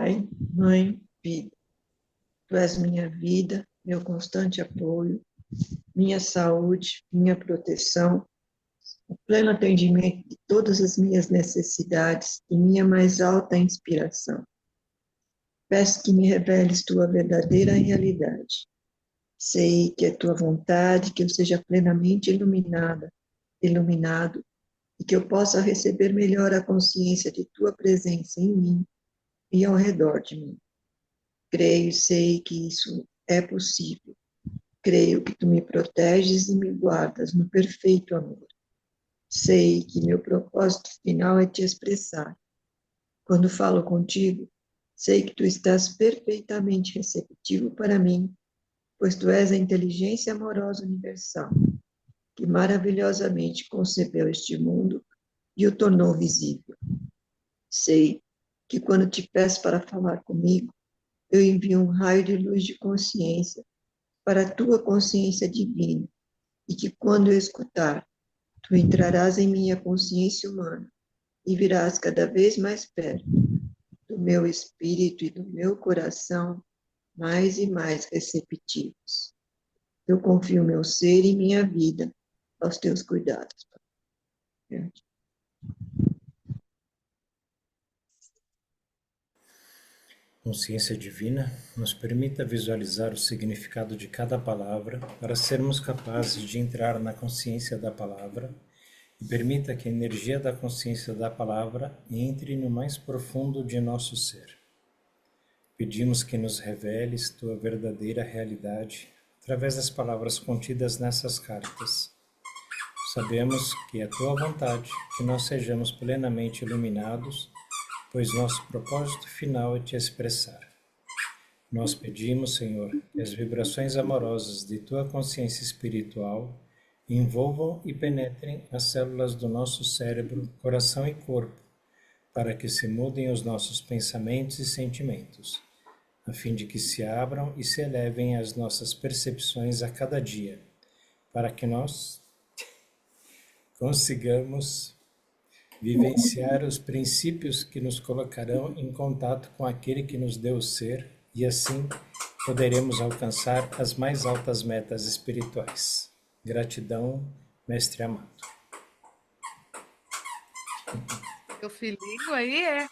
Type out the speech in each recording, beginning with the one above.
Pai, Mãe, Vida, Tu és minha vida, meu constante apoio, minha saúde, minha proteção, o pleno atendimento de todas as minhas necessidades e minha mais alta inspiração. Peço que me reveles Tua verdadeira realidade. Sei que é Tua vontade que eu seja plenamente iluminado, e que eu possa receber melhor a consciência de Tua presença em mim e ao redor de mim. Creio e sei que isso é possível. Creio que tu me proteges e me guardas no perfeito amor. Sei que meu propósito final é te expressar. Quando falo contigo, sei que tu estás perfeitamente receptivo para mim, pois tu és a inteligência amorosa universal, que maravilhosamente concebeu este mundo e o tornou visível. Sei que quando te peço para falar comigo, eu envio um raio de luz de consciência para a tua consciência divina, e que quando eu escutar, tu entrarás em minha consciência humana e virás cada vez mais perto do meu espírito e do meu coração, mais e mais receptivos. Eu confio meu ser e minha vida aos teus cuidados. Consciência divina nos permita visualizar o significado de cada palavra para sermos capazes de entrar na consciência da palavra e permita que a energia da consciência da palavra entre no mais profundo de nosso ser. Pedimos que nos reveles tua verdadeira realidade através das palavras contidas nessas cartas. Sabemos que é tua vontade que nós sejamos plenamente iluminados, pois nosso propósito final é te expressar. Nós pedimos, Senhor, que as vibrações amorosas de tua consciência espiritual envolvam e penetrem as células do nosso cérebro, coração e corpo, para que se mudem os nossos pensamentos e sentimentos, a fim de que se abram e se elevem as nossas percepções a cada dia, para que nós consigamos vivenciar os princípios que nos colocarão em contato com aquele que nos deu o ser e assim poderemos alcançar as mais altas metas espirituais. Gratidão, Mestre amado. Meu filhinho aí é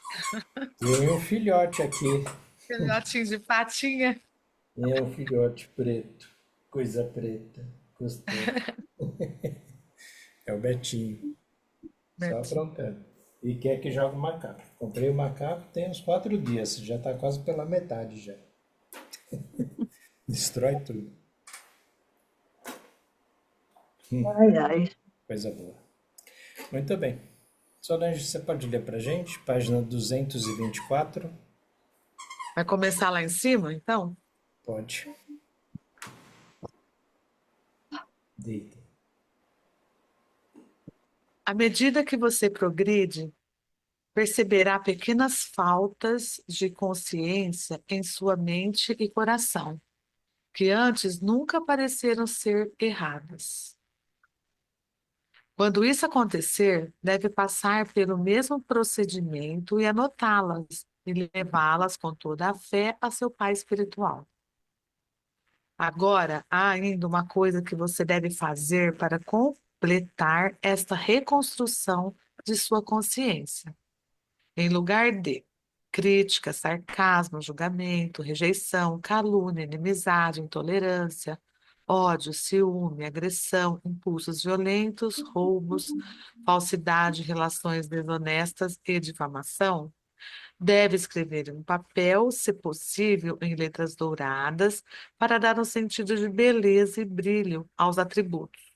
Tem um filhote aqui, filhotinho de patinha. é um filhote preto, coisa preta, gostoso. É o Betinho, só Betinho. aprontando. E quer que jogue o macaco. Comprei o macaco tem uns 4 dias, já está quase pela metade já. Destrói tudo. Ai, ai. Coisa boa. Muito bem. Solange, você pode ler para gente? Página 224. Vai começar lá em cima, então? Pode. Deita. À medida que você progride, perceberá pequenas faltas de consciência em sua mente e coração, que antes nunca pareceram ser erradas. Quando isso acontecer, deve passar pelo mesmo procedimento e anotá-las, e levá-las com toda a fé a seu pai espiritual. Agora, há ainda uma coisa que você deve fazer para completar esta reconstrução de sua consciência. Em lugar de crítica, sarcasmo, julgamento, rejeição, calúnia, inimizade, intolerância, ódio, ciúme, agressão, impulsos violentos, roubos, falsidade, relações desonestas e difamação, deve escrever em um papel, se possível, em letras douradas, para dar um sentido de beleza e brilho aos atributos,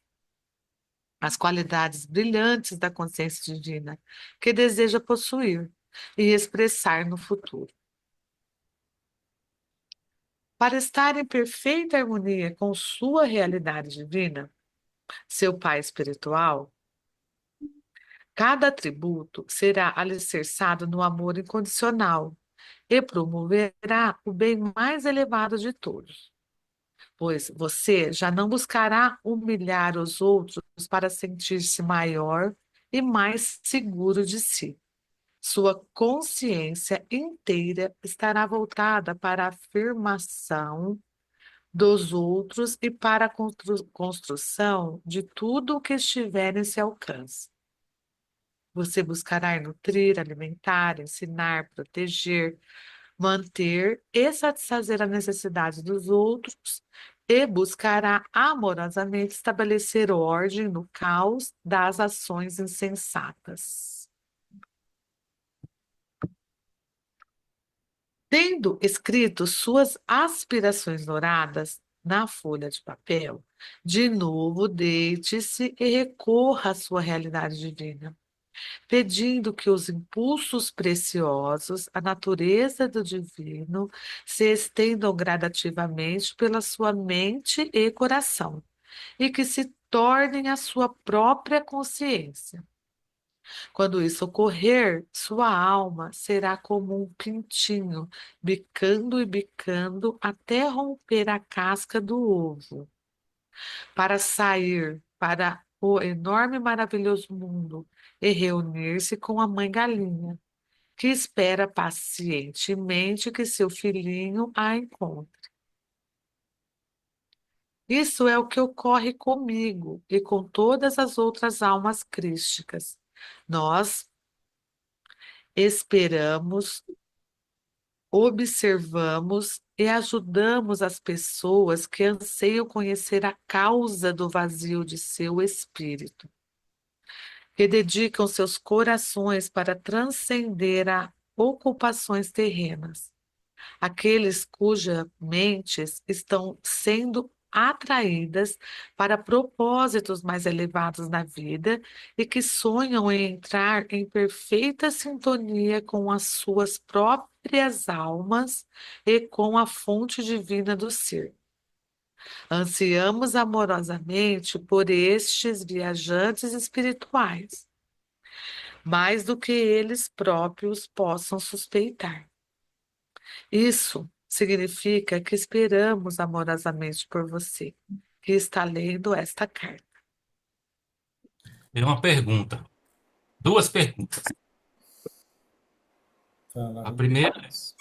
as qualidades brilhantes da consciência divina que deseja possuir e expressar no futuro. Para estar em perfeita harmonia com sua realidade divina, seu Pai espiritual, cada atributo será alicerçado no amor incondicional e promoverá o bem mais elevado de todos, pois você já não buscará humilhar os outros para sentir-se maior e mais seguro de si. Sua consciência inteira estará voltada para a afirmação dos outros e para a construção de tudo o que estiver em seu alcance. Você buscará nutrir, alimentar, ensinar, proteger, manter e satisfazer a necessidade dos outros e buscará amorosamente estabelecer ordem no caos das ações insensatas. Tendo escrito suas aspirações douradas na folha de papel, de novo deite-se e recorra à sua realidade divina, pedindo que os impulsos preciosos, a natureza do divino, se estendam gradativamente pela sua mente e coração, e que se tornem a sua própria consciência. Quando isso ocorrer, sua alma será como um pintinho, bicando e bicando até romper a casca do ovo, para sair para o enorme e maravilhoso mundo e reunir-se com a mãe galinha, que espera pacientemente que seu filhinho a encontre. Isso é o que ocorre comigo e com todas as outras almas crísticas. Nós esperamos, observamos e ajudamos as pessoas que anseiam conhecer a causa do vazio de seu espírito, que dedicam seus corações para transcender a ocupações terrenas, aqueles cujas mentes estão sendo atraídas para propósitos mais elevados na vida e que sonham em entrar em perfeita sintonia com as suas próprias almas e com a fonte divina do ser. Ansiamos amorosamente por estes viajantes espirituais, mais do que eles próprios possam suspeitar. Isso significa que esperamos amorosamente por você, que está lendo esta carta. Tem uma pergunta. Duas perguntas. Fala, A primeira, Rubens.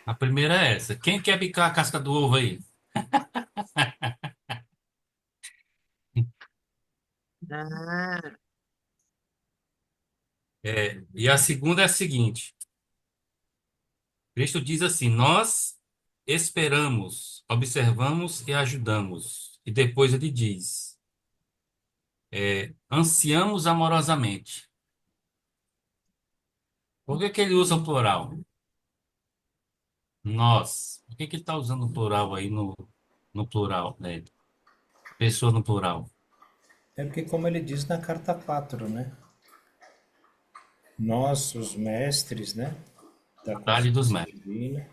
a primeira é essa. Quem quer bicar a casca do ovo aí? Ah, E a segunda é a seguinte. Cristo diz assim: nós esperamos, observamos e ajudamos. E depois ele diz: ansiamos amorosamente. Por que que ele usa o plural? Nós. Por que que ele está usando o plural aí no plural, né? Pessoa no plural. É porque, como ele diz na carta 4, né? Nós, os mestres, né? Da Vontade dos consciência mestres. divina.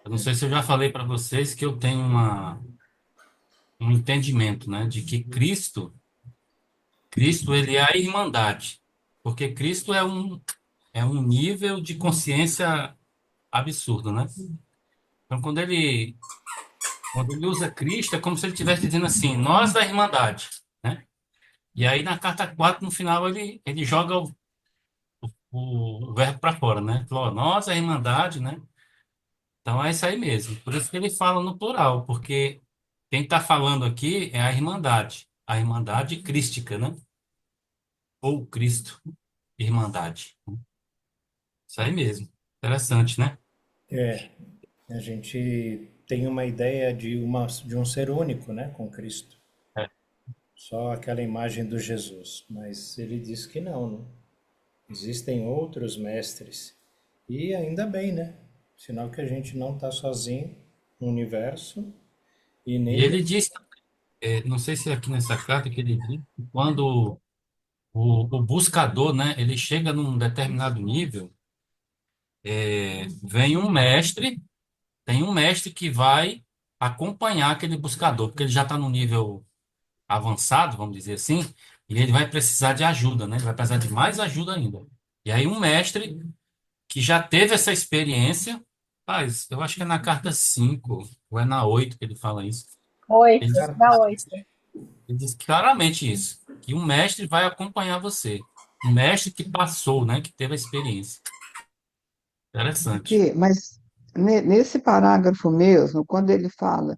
Eu não sei se eu já falei para vocês que eu tenho um entendimento, né, de que Cristo ele é a irmandade, porque Cristo é um nível de consciência absurdo, né? Então, quando ele usa Cristo, é como se ele estivesse dizendo assim, nós da irmandade, né? E aí na carta 4 no final, ele joga o verbo para fora, né? Falou, ó, nós a irmandade, né? Então é isso aí mesmo. Por isso que ele fala no plural, porque quem está falando aqui é a irmandade crística, né? Ou Cristo, irmandade. Isso aí mesmo. Interessante, né? É, a gente tem uma ideia de um ser único, né? Com Cristo. É. Só aquela imagem do Jesus. Mas ele diz que não, né? Existem outros mestres. E ainda bem, né? Sinal que a gente não está sozinho no universo e E nem. ele diz, não sei se é aqui nessa carta que ele diz, que quando o buscador, né, ele chega num determinado nível, vem um mestre, tem um mestre que vai acompanhar aquele buscador, porque ele já está no nível avançado, vamos dizer assim, e ele vai precisar de ajuda, né? Ele vai precisar de mais ajuda ainda. E aí um mestre que já teve essa experiência, eu acho que é na carta 5 ou é na 8 que ele fala isso. Ele Oito, diz, dá oito. ele diz claramente isso, que um mestre vai acompanhar você. Um mestre que passou, né? Que teve a experiência. Interessante. Mas nesse parágrafo mesmo, quando ele fala,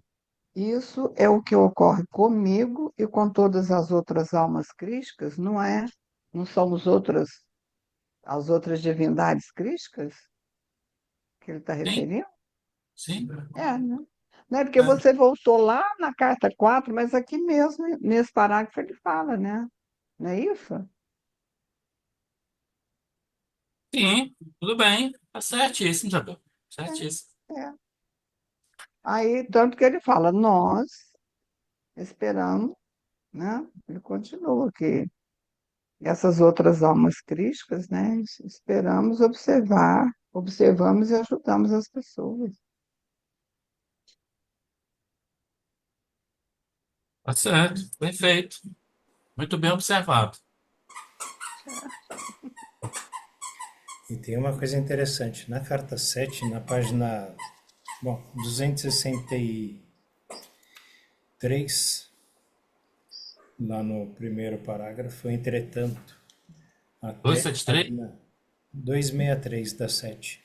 isso é o que ocorre comigo e com todas as outras almas crísticas, não são as outras divindades crísticas que ele está Sim, referindo? sim. Né? Não é porque É. você voltou lá na carta 4, mas aqui mesmo, nesse parágrafo, ele fala, né? Não é isso? Sim, tudo bem. Tá certíssimo, Isabel. Certíssimo. É. Aí, tanto que ele fala, nós esperamos, né? Ele continua aqui. Essas outras almas crísticas, né? Esperamos observamos e ajudamos as pessoas. Tá certo. Perfeito. Muito bem observado. E tem uma coisa interessante, na carta 7, na página, bom, 263, lá no primeiro parágrafo, entretanto, até a 273? página 263 da 7.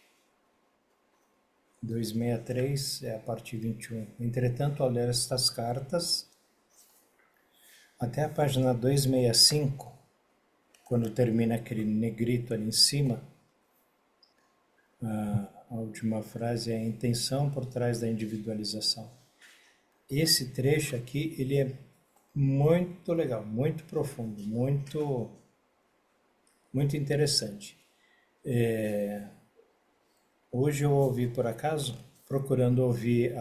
263 é a parte 21. Entretanto, ao ler estas cartas, até a página 265, quando termina aquele negrito ali em cima, a última frase é a intenção por trás da individualização. Esse trecho aqui, ele é muito legal, muito profundo, muito interessante. Hoje eu ouvi, por acaso, procurando ouvir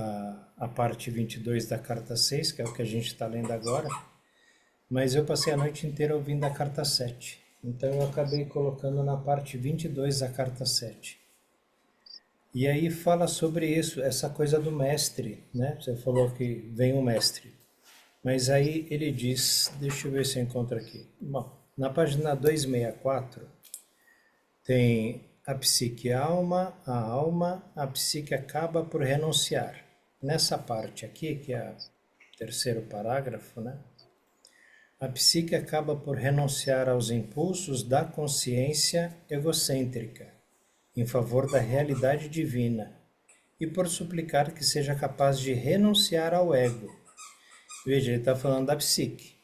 a parte 22 da carta 6, que é o que a gente está lendo agora, mas eu passei a noite inteira ouvindo a carta 7. Então eu acabei colocando na parte 22 da carta 7. E aí fala sobre isso, essa coisa do mestre, né? Você falou que vem um mestre. Mas aí ele diz, deixa eu ver se eu encontro aqui. Bom, na página 264 tem a psique alma, a psique acaba por renunciar. Nessa parte aqui, que é o terceiro parágrafo, né? A psique acaba por renunciar aos impulsos da consciência egocêntrica em favor da realidade divina e por suplicar que seja capaz de renunciar ao ego. Veja, ele está falando da psique,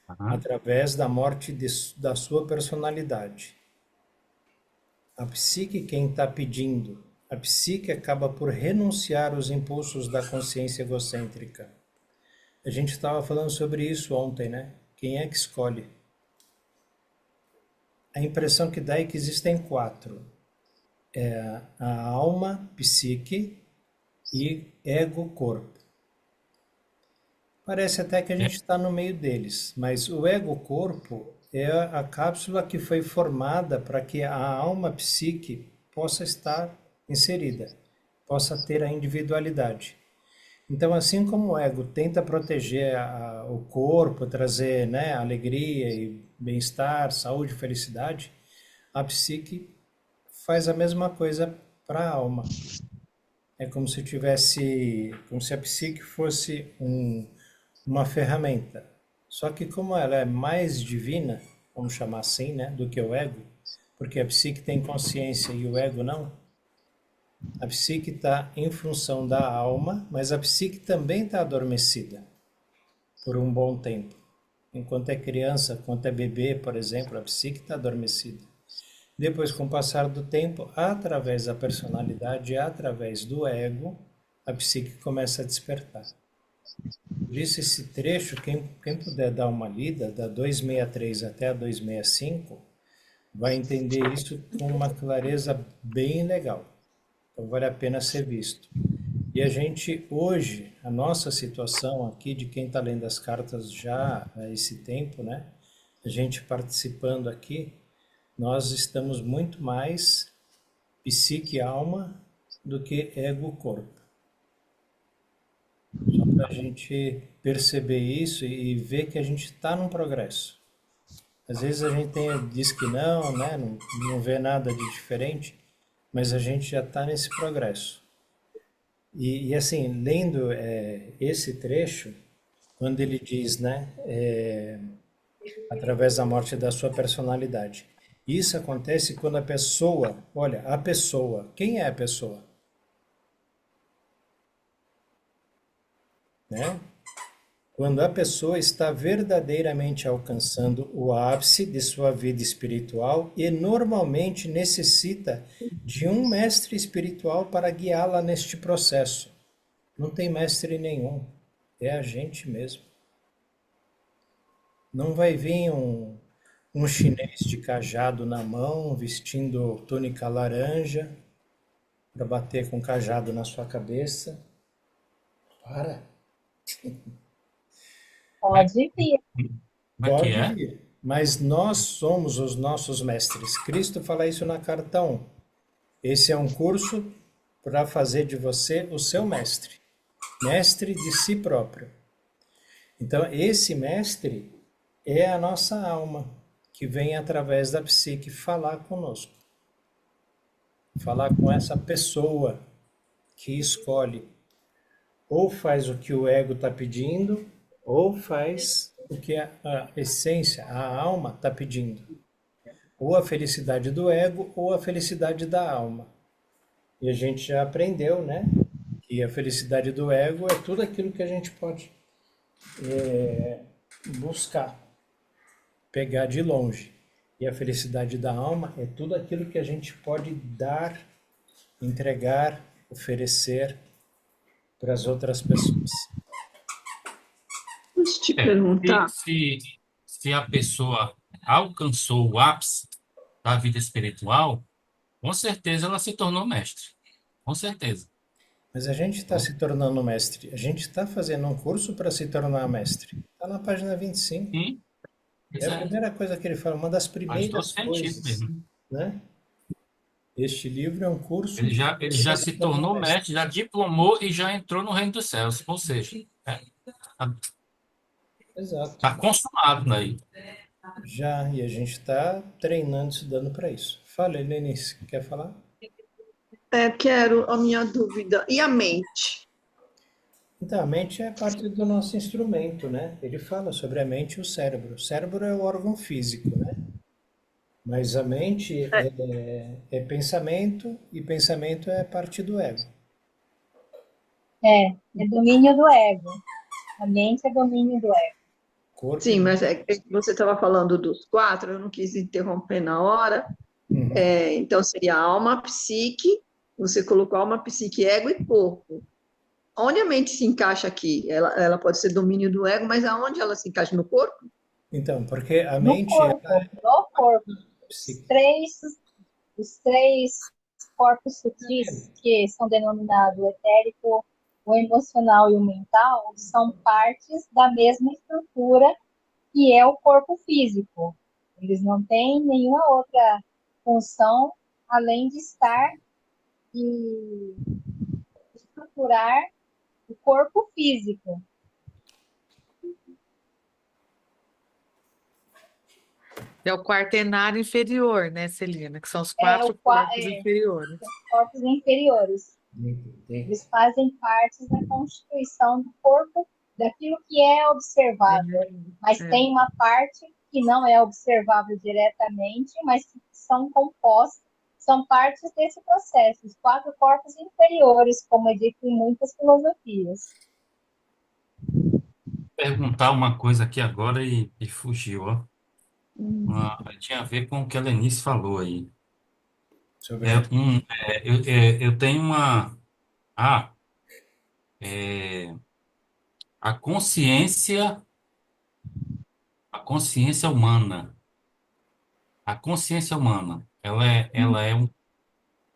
Aham. através da morte da sua personalidade. A psique quem está pedindo, a psique acaba por renunciar aos impulsos da consciência egocêntrica. A gente estava falando sobre isso ontem, né? Quem é que escolhe? A impressão que dá é que existem quatro: a alma, psique e ego-corpo. Parece até que a É. gente está no meio deles, mas o ego-corpo é a cápsula que foi formada para que a alma psique possa estar inserida, possa ter a individualidade. Então, assim como o ego tenta proteger o corpo, trazer, né, alegria e bem-estar, saúde, felicidade, a psique faz a mesma coisa para a alma. É como se tivesse, como se a psique fosse uma ferramenta. Só que como ela é mais divina, vamos chamar assim, né, do que o ego, porque a psique tem consciência e o ego não, a psique está em função da alma, mas a psique também está adormecida por um bom tempo. Enquanto é criança, enquanto é bebê, por exemplo, a psique está adormecida. Depois, com o passar do tempo, através da personalidade, através do ego, a psique começa a despertar. Por isso, esse trecho, quem puder dar uma lida, da 263 até a 265, vai entender isso com uma clareza bem legal. Então, vale a pena ser visto. E a gente, hoje, a nossa situação aqui, de quem está lendo as cartas já há esse tempo, né? A gente participando aqui, nós estamos muito mais psique e alma do que ego-corpo. Só para a gente perceber isso e ver que a gente está num progresso. Às vezes a gente diz que não, né? Não vê nada de diferente, mas a gente já está nesse progresso. E assim, lendo esse trecho, quando ele diz, né? através da morte da sua personalidade. Isso acontece quando a pessoa, olha, a pessoa, quem é a pessoa? Né? Quando a pessoa está verdadeiramente alcançando o ápice de sua vida espiritual e normalmente necessita de um mestre espiritual para guiá-la neste processo. Não tem mestre nenhum, é a gente mesmo. Não vai vir um chinês de cajado na mão, vestindo túnica laranja, para bater com cajado na sua cabeça. Para. Pode vir. Como é que Pode é? vir, mas nós somos os nossos mestres. Cristo fala isso na carta 1. Esse é um curso para fazer de você o seu mestre, mestre de si próprio. Então, esse mestre é a nossa alma, que vem através da psique falar conosco. Falar com essa pessoa que escolhe. Ou faz o que o ego está pedindo, ou faz o que a essência, a alma está pedindo. Ou a felicidade do ego, ou a felicidade da alma. E a gente já aprendeu, né? Que a felicidade do ego é tudo aquilo que a gente pode buscar, pegar de longe. E a felicidade da alma é tudo aquilo que a gente pode dar, entregar, oferecer para as outras pessoas. Deixa eu te É, perguntar. se a pessoa alcançou o ápice da vida espiritual, com certeza ela se tornou mestre. Com certeza. Mas a gente está se tornando mestre. A gente está fazendo um curso para se tornar mestre. Está na página 25. Sim, É pois a é. primeira coisa que ele fala, uma das Faz todo primeiras sentido coisas, mesmo. né? Este livro é um curso para Ele você já se se tornar tornou mestre. mestre, já diplomou e já entrou no reino dos céus. Ou seja, Exato. está consumado daí. Já, e a gente está treinando, estudando para isso. Fala, Helenice, quer falar? Quero a minha dúvida. E a mente? Então, a mente é parte do nosso instrumento, né? Ele fala sobre a mente e o cérebro. O cérebro é o órgão físico, né? Mas a mente É, é pensamento e pensamento é parte do ego. É domínio do ego. A mente é domínio do ego. Corpo e sim, mas mente. é que você estava falando dos quatro, eu não quis interromper na hora. Uhum. Então, seria alma, psique, você colocou alma, psique, ego e corpo. Onde a mente se encaixa aqui? Ela pode ser domínio do ego, mas aonde ela se encaixa no corpo? Então, porque a No mente ela corpo, no corpo. é Os psíquica. três, os três corpos sutis, que são denominados o etérico, o emocional e o mental, são partes da mesma estrutura que é o corpo físico. Eles não têm nenhuma outra função além de estar e estruturar o corpo físico. É o quaternário inferior, né, Celina? Que são os É, quatro corpos inferiores. os corpos inferiores. Eles fazem parte da constituição do corpo, daquilo que é observável. Mas É. tem uma parte que não é observável diretamente, mas que são compostas, são partes desse processo. Os quatro corpos inferiores, como é dito em muitas filosofias. Perguntar uma coisa aqui agora e fugiu, ó. Tinha a ver com o que a Lenice falou aí. Sobre a Eu tenho uma. Ah, é, a consciência, a consciência humana. A consciência humana, ela é um.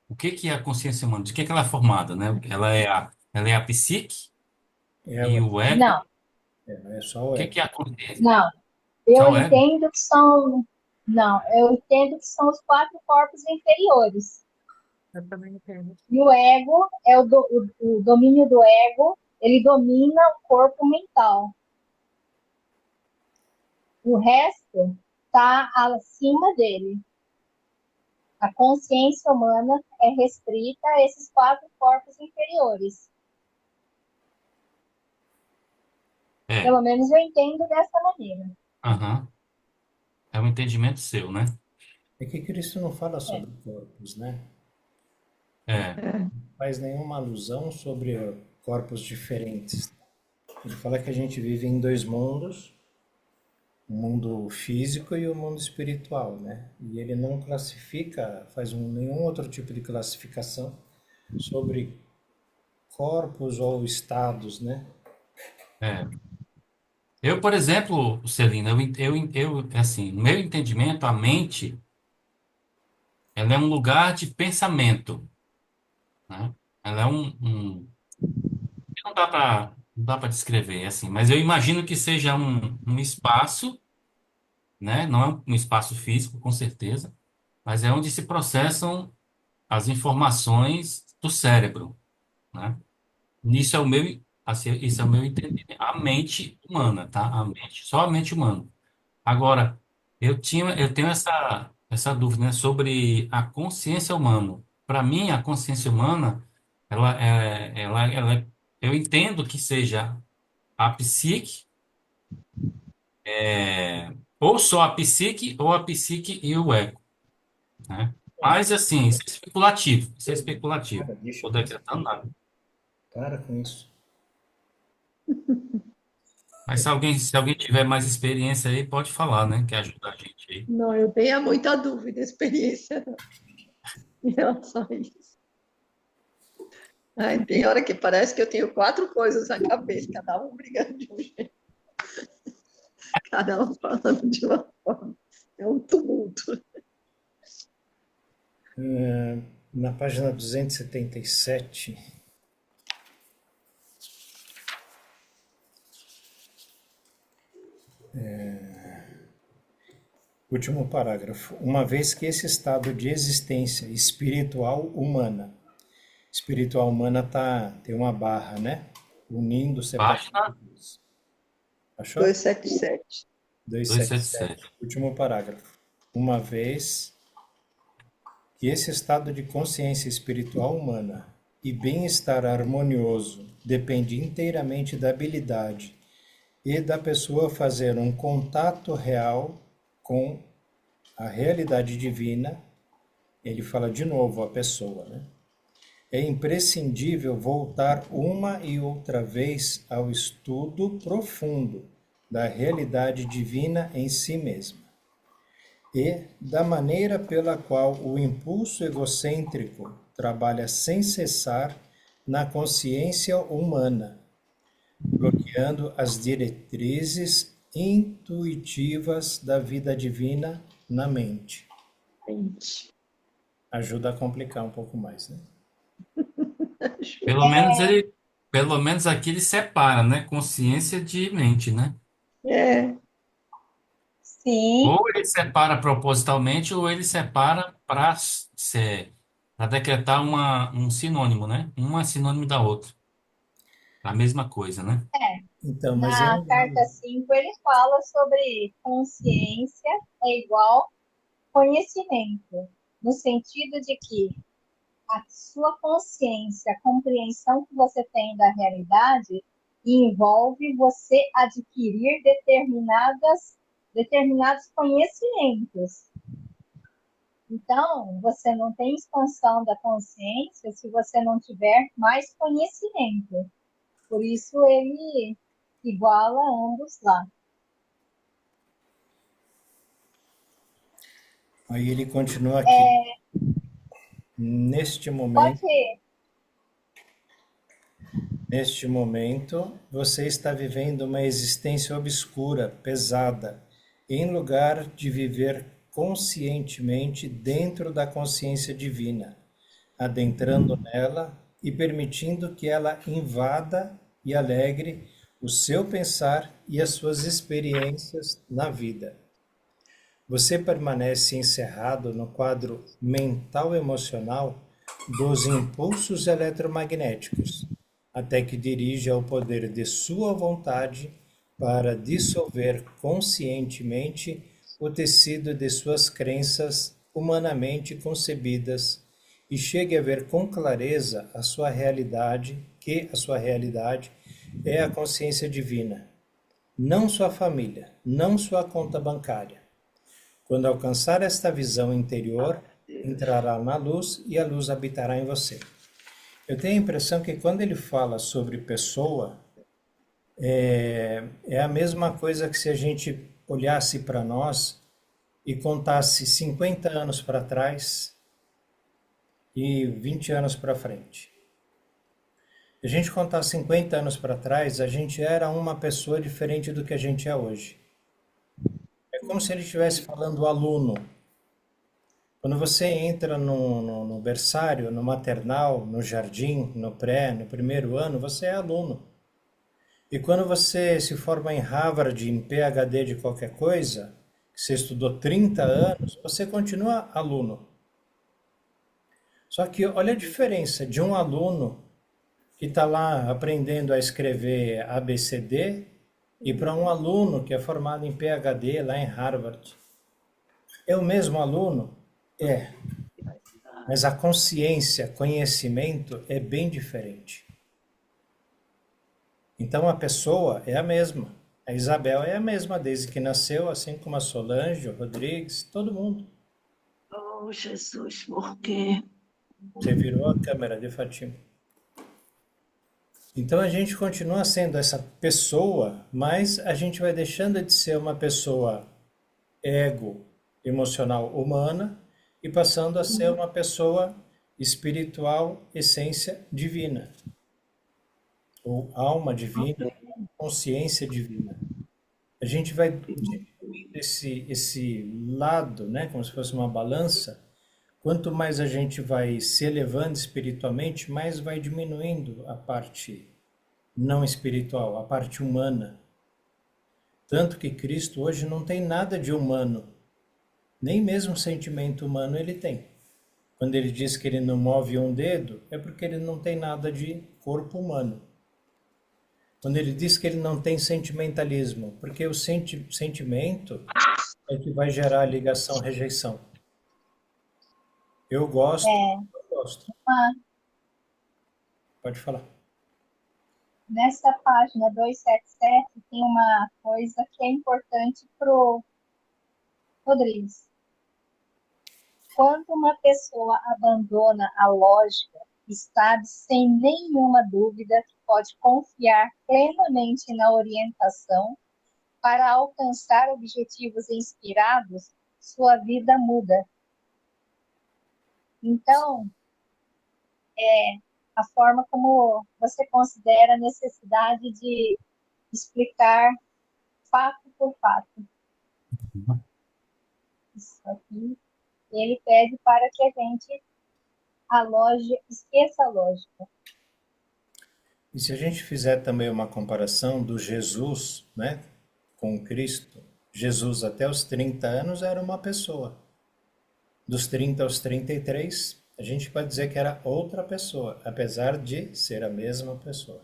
O que que é a consciência humana? De que ela é formada, né? Ela é a psique e ela, o ego. Não, é só O o que ego. que é a consciência? não. Eu Só o ego? entendo que são. Não, eu entendo que são os quatro corpos inferiores. Eu também entendo. E o ego é o domínio do ego, ele domina o corpo mental. O resto está acima dele. A consciência humana é restrita a esses quatro corpos inferiores. É. Pelo menos eu entendo dessa maneira. Aham. É um entendimento seu, né? É que Cristo não fala sobre corpos, né? É, Não faz nenhuma alusão sobre corpos diferentes. Ele fala que a gente vive em dois mundos, o mundo físico e o mundo espiritual, né? E ele não classifica, nenhum outro tipo de classificação sobre corpos ou estados, né? é. Eu, por exemplo, Celina, assim, no meu entendimento, a mente, ela é um lugar de pensamento, né? Ela é não dá para descrever, assim, mas eu imagino que seja um espaço, né? Não é um espaço físico, com certeza, mas é onde se processam as informações do cérebro, né? Isso é o meu, assim, isso é o meu entendimento. A mente humana, tá? A mente, só a mente humana. Agora, eu tenho essa dúvida, né, sobre a consciência humana. Para mim, a consciência humana, eu entendo que seja a psique, ou só a psique, ou a psique e o ego, né? Mas, assim, isso é especulativo. Isso é especulativo. Cara, deixa Estou com isso. decretando nada. Para com isso. Mas se alguém tiver mais experiência aí, pode falar, né? Que ajuda a gente aí. Não, eu tenho muita dúvida, experiência em relação a isso. Ai, tem hora que parece que eu tenho quatro coisas na cabeça, cada um brigando de um jeito, cada um falando de uma forma. É um tumulto. Na página 277, último parágrafo. Uma vez que esse estado de existência espiritual humana tem uma barra, né? Unindo, separando. Página Achou? 277. 277. 277. Último parágrafo. Uma vez que esse estado de consciência espiritual humana e bem-estar harmonioso depende inteiramente da habilidade e da pessoa fazer um contato real com a realidade divina, ele fala de novo a pessoa, né? É imprescindível voltar uma e outra vez ao estudo profundo da realidade divina em si mesma e da maneira pela qual o impulso egocêntrico trabalha sem cessar na consciência humana, bloqueando as diretrizes intuitivas da vida divina na mente. Gente, Ajuda a complicar um pouco mais, né? Pelo menos aqui ele separa, né? Consciência de mente, né? é, Sim, Ou ele separa propositalmente, ou ele separa para decretar um sinônimo, né? Uma é sinônimo da outra. A mesma coisa, né? Então, mas é na legal. carta 5 ele fala sobre consciência é igual conhecimento, no sentido de que a sua consciência, a compreensão que você tem da realidade, envolve você adquirir determinados conhecimentos. Então, você não tem expansão da consciência se você não tiver mais conhecimento. Por isso, ele iguala ambos lá. Aí ele continua aqui. Neste momento, Pode. neste momento, você está vivendo uma existência obscura, pesada, em lugar de viver conscientemente dentro da consciência divina, adentrando nela e permitindo que ela invada e alegre o seu pensar e as suas experiências na vida. Você permanece encerrado no quadro mental-emocional dos impulsos eletromagnéticos, até que dirija o poder de sua vontade para dissolver conscientemente o tecido de suas crenças humanamente concebidas e chegue a ver com clareza a sua realidade, que a sua realidade é a consciência divina, não sua família, não sua conta bancária. Quando alcançar esta visão interior, entrará na luz e a luz habitará em você. Eu tenho a impressão que quando ele fala sobre pessoa, é a mesma coisa que se a gente olhasse para nós e contasse 50 anos para trás e 20 anos para frente. Se a gente contar 50 anos para trás, a gente era uma pessoa diferente do que a gente é hoje. É como se ele estivesse falando aluno. Quando você entra no berçário, no maternal, no jardim, no pré, no primeiro ano, você é aluno. E quando você se forma em Harvard, em PhD de qualquer coisa, que você estudou 30 anos, você continua aluno. Só que olha a diferença de um aluno que está lá aprendendo a escrever ABCD e para um aluno que é formado em PhD lá em Harvard. É o mesmo aluno? É. Mas a consciência, conhecimento é bem diferente. Então a pessoa é a mesma. A Isabel é a mesma desde que nasceu, assim como a Solange, o Rodrigues, todo mundo. Oh, Jesus, por quê? Você virou a câmera de Fatima. Então a gente continua sendo essa pessoa, mas a gente vai deixando de ser uma pessoa ego, emocional, humana e passando a ser uma pessoa espiritual, essência divina, ou alma divina, consciência divina. A gente vai diminuindo esse lado, né, como se fosse uma balança. Quanto mais a gente vai se elevando espiritualmente, mais vai diminuindo a parte não espiritual, a parte humana. Tanto que Cristo hoje não tem nada de humano, nem mesmo sentimento humano ele tem. Quando ele diz que ele não move um dedo, é porque ele não tem nada de corpo humano. Quando ele diz que ele não tem sentimentalismo, porque o sentimento é que vai gerar ligação-rejeição. Eu gosto, eu gosto. Pode falar. Nessa página 277 tem uma coisa que é importante para o Rodrigues. Quando uma pessoa abandona a lógica, sabe sem nenhuma dúvida que pode confiar plenamente na orientação para alcançar objetivos inspirados, sua vida muda. Então, a forma como você considera a necessidade de explicar fato por fato. Isso aqui, ele pede para que a gente esqueça a lógica. E se a gente fizer também uma comparação do Jesus, né, com Cristo, Jesus até os 30 anos era uma pessoa. Dos 30 aos 33, a gente pode dizer que era outra pessoa, apesar de ser a mesma pessoa.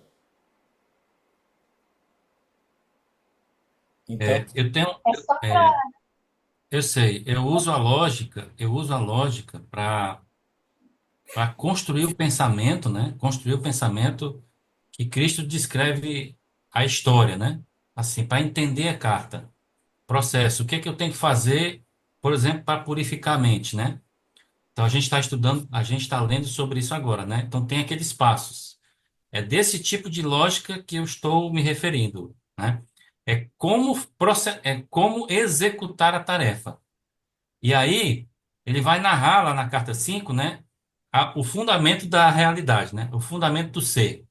Então, Eu tenho, É só para... eu sei, eu uso a lógica para construir o pensamento, né? Construir o pensamento que Cristo descreve a história, né? Assim, para entender a carta, processo, o que é que eu tenho que fazer, por exemplo, para purificar a mente, né? Então a gente está estudando, a gente está lendo sobre isso agora, né? Então tem aqueles passos. É desse tipo de lógica que eu estou me referindo, né? É como executar a tarefa. E aí, ele vai narrar lá na carta 5, né? O fundamento da realidade, né? O fundamento do ser.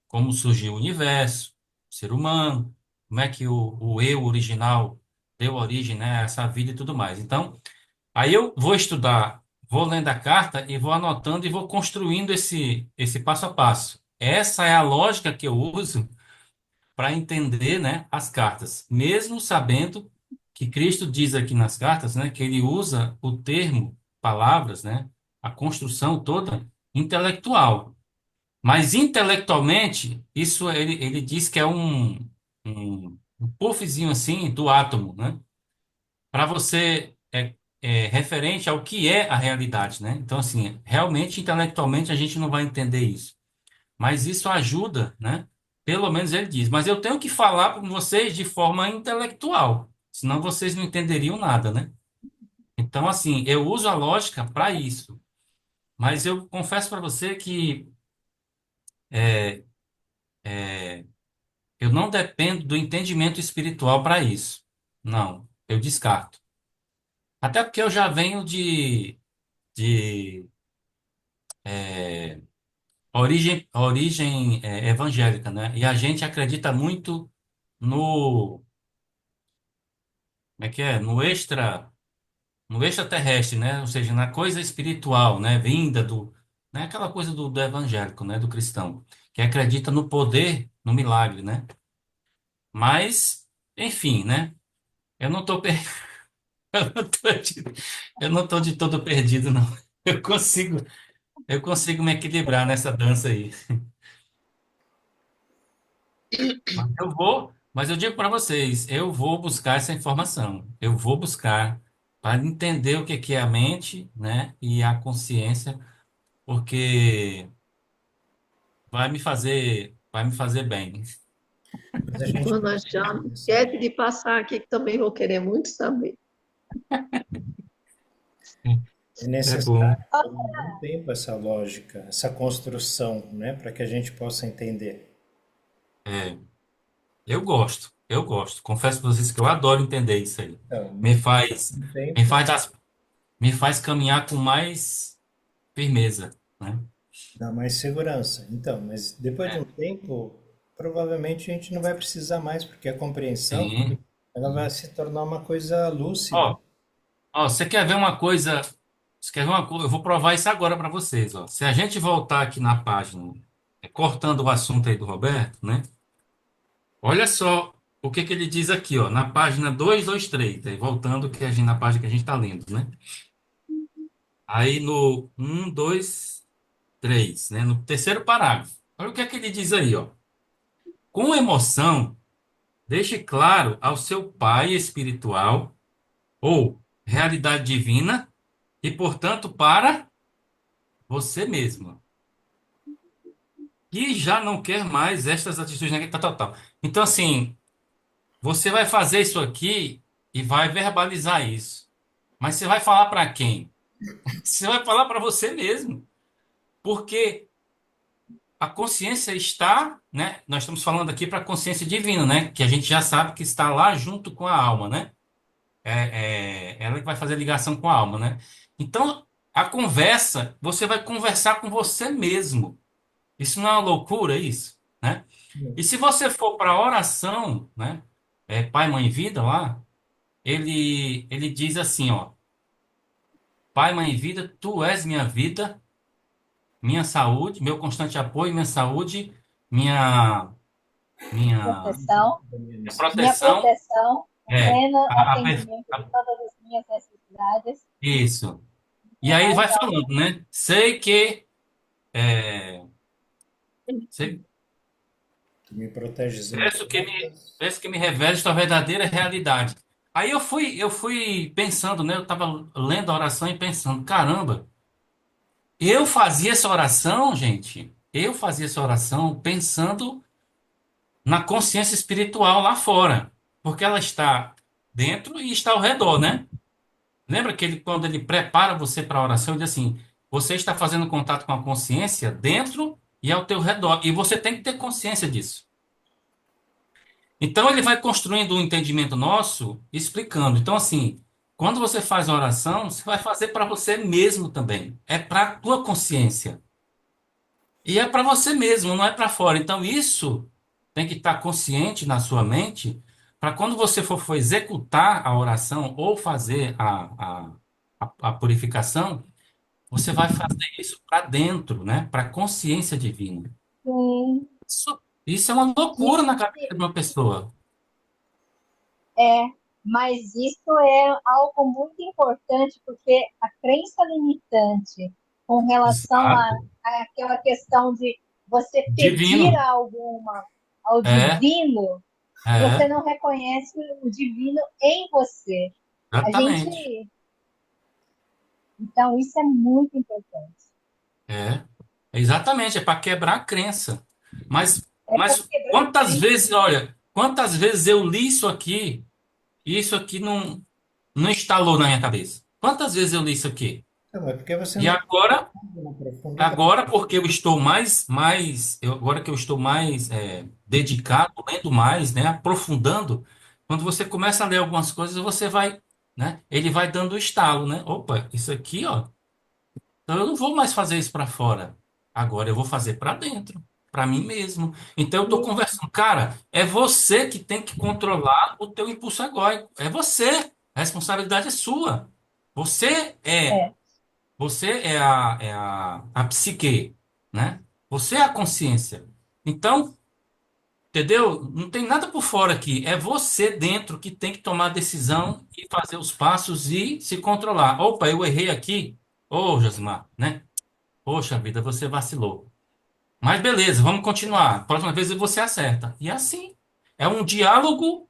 Como surgiu o universo, o ser humano, como é que o eu original deu origem, né, a essa vida e tudo mais. Então, aí eu vou estudar, vou lendo a carta e vou anotando e vou construindo esse passo a passo. Essa é a lógica que eu uso para entender, né, as cartas, mesmo sabendo que Cristo diz aqui nas cartas, né, que ele usa o termo, palavras, né, a construção toda intelectual. Mas intelectualmente, isso ele diz que é um puffzinho assim do átomo, né? Para você é referente ao que é a realidade, né? Então, assim, realmente intelectualmente a gente não vai entender isso. Mas isso ajuda, né? Pelo menos ele diz. Mas eu tenho que falar com vocês de forma intelectual, senão vocês não entenderiam nada, né? Então, assim, eu uso a lógica para isso. Mas eu confesso para você que é, é, eu não dependo do entendimento espiritual para isso. Não, eu descarto. Até porque eu já venho de origem evangélica, né? E a gente acredita muito no, como é que é? No extraterrestre, né? Ou seja, na coisa espiritual, né? Vinda do, né? Aquela coisa do evangélico, né? Do cristão, que acredita no poder, no milagre, né? Mas, enfim, né? Eu não tô, eu não tô eu não tô de todo perdido, não. Eu consigo, eu consigo me equilibrar nessa dança aí. Mas eu digo para vocês, eu vou buscar essa informação. Eu vou buscar para entender o que é a mente, né, e a consciência, porque vai me fazer bem. Mas a gente Quando precisa achar, dessa, quer de passar aqui, que também vou querer muito saber. é É bom. necessário algum tempo essa lógica, essa construção, né, para que a gente possa entender. É, eu gosto, eu gosto. Confesso para vocês que eu adoro entender isso aí. Então, Me faz, um me tempo faz, me faz caminhar com mais firmeza, né? dá mais segurança. Então, mas depois de um É, tempo, provavelmente a gente não vai precisar mais, porque a compreensão sim. ela vai se tornar uma coisa lúcida. Ó, ó, você quer ver uma coisa? Você quer ver uma coisa? Eu vou provar isso agora para vocês, ó. Se a gente voltar aqui na página, cortando o assunto aí do Roberto, né? Olha só o que que ele diz aqui, ó, na página 223, aí voltando que na página que a gente está lendo, né? Aí no um, 2, 3, né? No terceiro parágrafo. Olha o que é que ele diz aí, ó. Com emoção, deixe claro ao seu pai espiritual ou realidade divina e, portanto, para você mesmo, que já não quer mais estas atitudes negativas, tal, tal, tal. Então, assim, você vai fazer isso aqui e vai verbalizar isso. Mas você vai falar para quem? Você vai falar para você mesmo. Porque a consciência está, né? Nós estamos falando aqui para a consciência divina, né? Que a gente já sabe que está lá junto com a alma, né? Ela que vai fazer ligação com a alma, né? Então, a conversa, você vai conversar com você mesmo. Isso não é uma loucura, isso, né? E se você for para a oração, né? Pai, Mãe, Vida lá, ele diz assim, ó. Pai, Mãe, Vida, tu és minha vida, minha saúde, meu constante apoio, minha saúde, minha, minha, Proteção, minha minha proteção, proteção, o é, pleno a, a per- atendimento de todas as minhas necessidades. isso. E aí ele Mais vai alto. falando, né? É, sei, Tu me proteges em peço que me, todas. peço que me reveles tua verdadeira realidade. Aí eu fui pensando, né? Eu estava lendo a oração e pensando, caramba, eu fazia essa oração, gente. Eu fazia essa oração pensando na consciência espiritual lá fora, porque ela está dentro e está ao redor, né? Lembra que ele, quando ele prepara você para a oração, ele diz assim: você está fazendo contato com a consciência dentro e ao teu redor, e você tem que ter consciência disso. Então ele vai construindo um entendimento nosso, explicando. Então assim, quando você faz a oração, você vai fazer para você mesmo também. É para a tua consciência. E é para você mesmo, não é para fora. Então, isso tem que estar consciente na sua mente, para quando você for executar a oração ou fazer a purificação, você vai fazer isso para dentro, né? Para a consciência divina. Sim. Isso é uma loucura na cabeça Gente, de uma pessoa. é, mas isso é algo muito importante, porque a crença limitante com relação Exato. àquela questão de você pedir Divino. ao É, divino, você é, não reconhece o divino em você. A exatamente. gente, então, isso é muito importante. É, exatamente, é para quebrar a crença. Mas, É para mas quebrar a quantas crença. vezes, olha, quantas vezes eu li isso aqui e isso aqui não instalou na minha cabeça. Quantas vezes eu li isso aqui? Não, é porque você E não agora, está na profundidade. agora porque eu estou agora que eu estou mais dedicado, lendo mais, né, aprofundando, quando você começa a ler algumas coisas, você vai, né, ele vai dando o estalo, né? Opa, isso aqui, ó. Então eu não vou mais fazer isso para fora. Agora eu vou fazer para dentro, para mim mesmo. Então eu estou conversando, cara, é você que tem que controlar o teu impulso egóico. É você. A responsabilidade é sua. Você é, É. você é a psique, né? Você é a consciência. Então, entendeu? Não tem nada por fora aqui. É você dentro que tem que tomar a decisão e fazer os passos e se controlar. Opa, eu errei aqui. Ô, Josimar, né? Poxa vida, você vacilou. Mas beleza, vamos continuar. Próxima vez você acerta. E assim, é um diálogo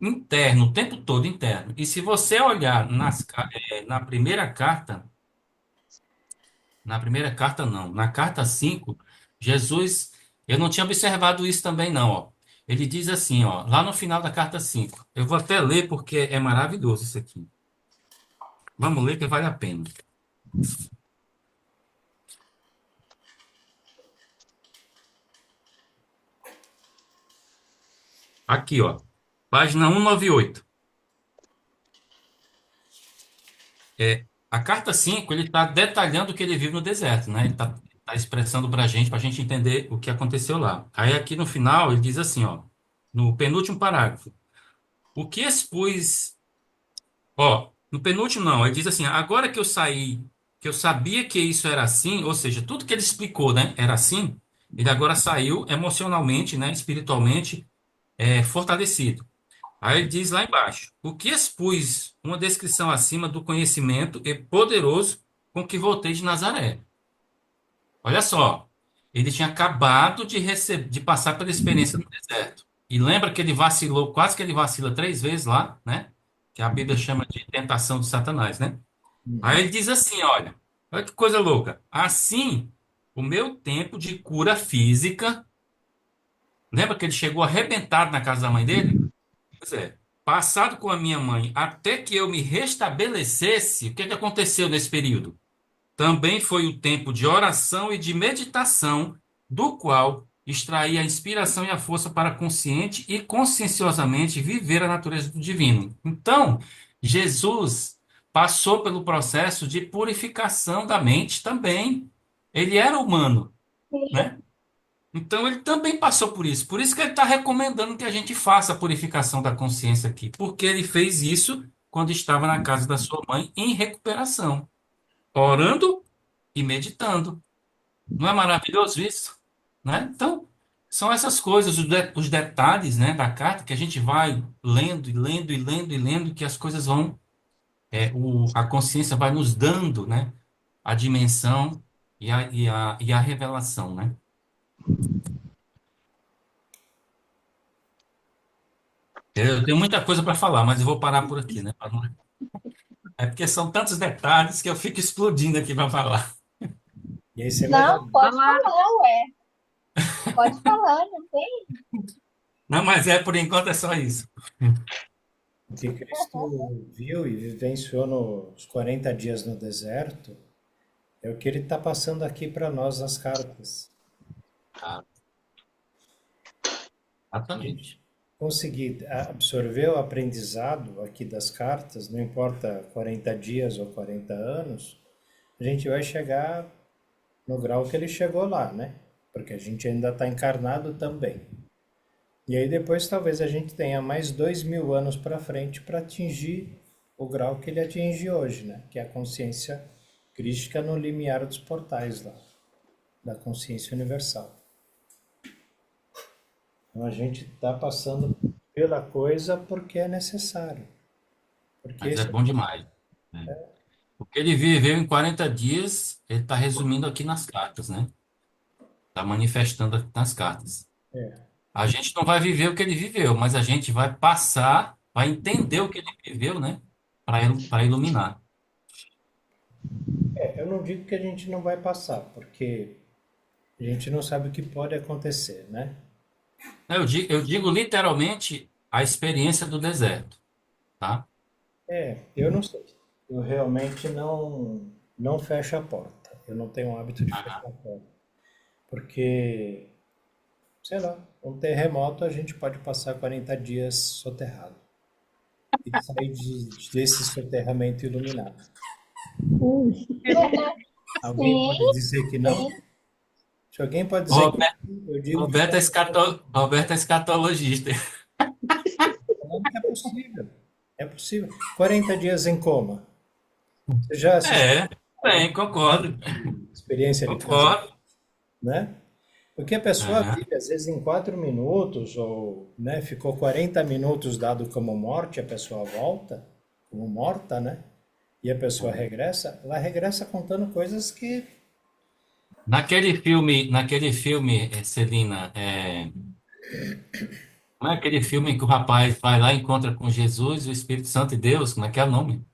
interno, o tempo todo interno. E se você olhar na primeira carta não, na carta 5, Jesus, eu não tinha observado isso também não, ó. Ele diz assim, ó, lá no final da carta 5. Eu vou até ler porque é maravilhoso isso aqui. Vamos ler que vale a pena. Aqui, ó. Página 198. A carta 5 ele está detalhando o que ele vive no deserto, né? Ele está expressando para a gente entender o que aconteceu lá. Aí aqui no final ele diz assim, ó, no penúltimo parágrafo, o que expus, ó, no penúltimo não, ele diz assim, agora que eu saí, que eu sabia que isso era assim, ou seja, tudo que ele explicou, né, era assim, ele agora saiu emocionalmente, né, espiritualmente, fortalecido. Aí ele diz lá embaixo: o que expus uma descrição acima do conhecimento e poderoso com que voltei de Nazaré. Olha só, ele tinha acabado de passar pela experiência no deserto. E lembra que ele vacilou, quase que ele vacila 3 vezes lá, né? Que a Bíblia chama de tentação de Satanás, né? Aí ele diz assim: olha que coisa louca. Assim, o meu tempo de cura física, lembra que ele chegou arrebentado na casa da mãe dele? Pois é. Passado com a minha mãe, até que eu me restabelecesse, o que que aconteceu nesse período? Também foi o tempo de oração e de meditação, do qual extraí a inspiração e a força para consciente e conscienciosamente viver a natureza do divino. Então, Jesus passou pelo processo de purificação da mente também. Ele era humano, né? Então ele também passou por isso. Por isso que ele está recomendando que a gente faça a purificação da consciência aqui. Porque ele fez isso quando estava na casa da sua mãe em recuperação, orando e meditando. Não é maravilhoso isso? Né? Então, são essas coisas, os detalhes, né, da carta que a gente vai lendo e lendo e lendo e lendo, que as coisas vão, a consciência vai nos dando, né, a dimensão e a revelação, né? Eu tenho muita coisa para falar, mas eu vou parar por aqui, né? É porque são tantos detalhes que eu fico explodindo aqui para falar. E aí você vai dar Não, pode Olá. falar, ué. Pode falar, não tem? Não, mas por enquanto é só isso. o que Cristo viu e vivenciou nos 40 dias no deserto, é o que ele está passando aqui para nós nas cartas. Ah, exatamente. Conseguir absorver o aprendizado aqui das cartas, não importa 40 dias ou 40 anos, a gente vai chegar no grau que ele chegou lá, né? Porque a gente ainda está encarnado também. E aí depois talvez a gente tenha mais 2000 anos para frente para atingir o grau que ele atinge hoje, né? Que é a consciência crística no limiar dos portais lá, da consciência universal. Então a gente está passando pela coisa porque é necessário. Porque Mas é esse bom demais, né? O que ele viveu em 40 dias, ele está resumindo aqui nas cartas, né? Está manifestando aqui nas cartas. A gente não vai viver o que ele viveu, mas a gente vai passar, vai entender o que ele viveu, né? Para iluminar. eu não digo que a gente não vai passar, porque a gente não sabe o que pode acontecer, né? Eu digo literalmente a experiência do deserto, tá? Eu não sei. eu realmente não fecho a porta. Eu não tenho o hábito de fechar Ah, a porta. Porque, sei lá, um terremoto a gente pode passar 40 dias soterrado e sair desse soterramento iluminado. Alguém Sim, pode dizer que não? sim. Se alguém pode o dizer que Roberto, sim, eu digo que Roberto é Roberto é escatologista. falando que é possível. É possível. 40 dias em coma. Você já assistiu É, bem, concordo. experiência de casamento, Concordo. né? Porque a pessoa É. vive, às vezes, em 4 minutos, ou, né, ficou 40 minutos dado como morte, a pessoa volta, como morta, né? E a pessoa regressa, ela regressa contando coisas que. Naquele filme, Celina, não é aquele filme que o rapaz vai lá e encontra com Jesus, o Espírito Santo e Deus, como é que é o nome?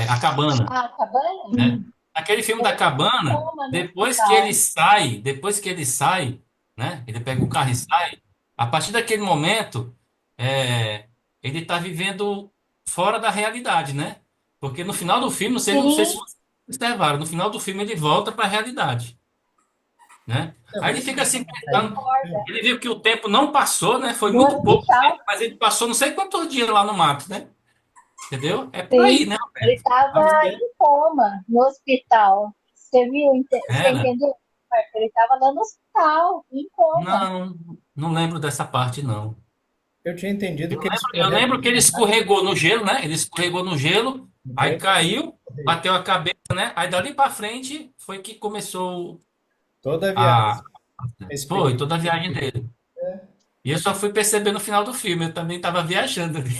A Cabana, Ah, cabana? né? Aquele filme da É, ele tá em Cabana, coma no depois que ele hospital. sai, depois que ele sai, né? Ele pega o carro e sai, a partir daquele momento, é, ele está vivendo fora da realidade, né? Porque no final do filme, não sei se Sim, vocês observaram, no final do filme ele volta para a realidade, né? Não, Aí mas ele fica assim ele pensando, acorda ele viu que o tempo não passou, né? Foi no muito pouco hospital. tempo, mas ele passou não sei quantos dias lá no mato, né? Entendeu? É por aí, Sim, né, ele Roberto? estava Mas em coma no hospital. Você viu? Você era. entendeu? Ele estava lá no hospital, em coma. Não, não lembro dessa parte, não. eu tinha entendido que ele Eu escorregou lembro que ele escorregou no gelo, né? Ele escorregou no gelo, no aí tempo. caiu, bateu a cabeça, né? Aí dali pra frente foi que começou Toda a a. viagem, a Foi experiência. toda a viagem dele. E eu só fui perceber no final do filme, eu também estava viajando ali.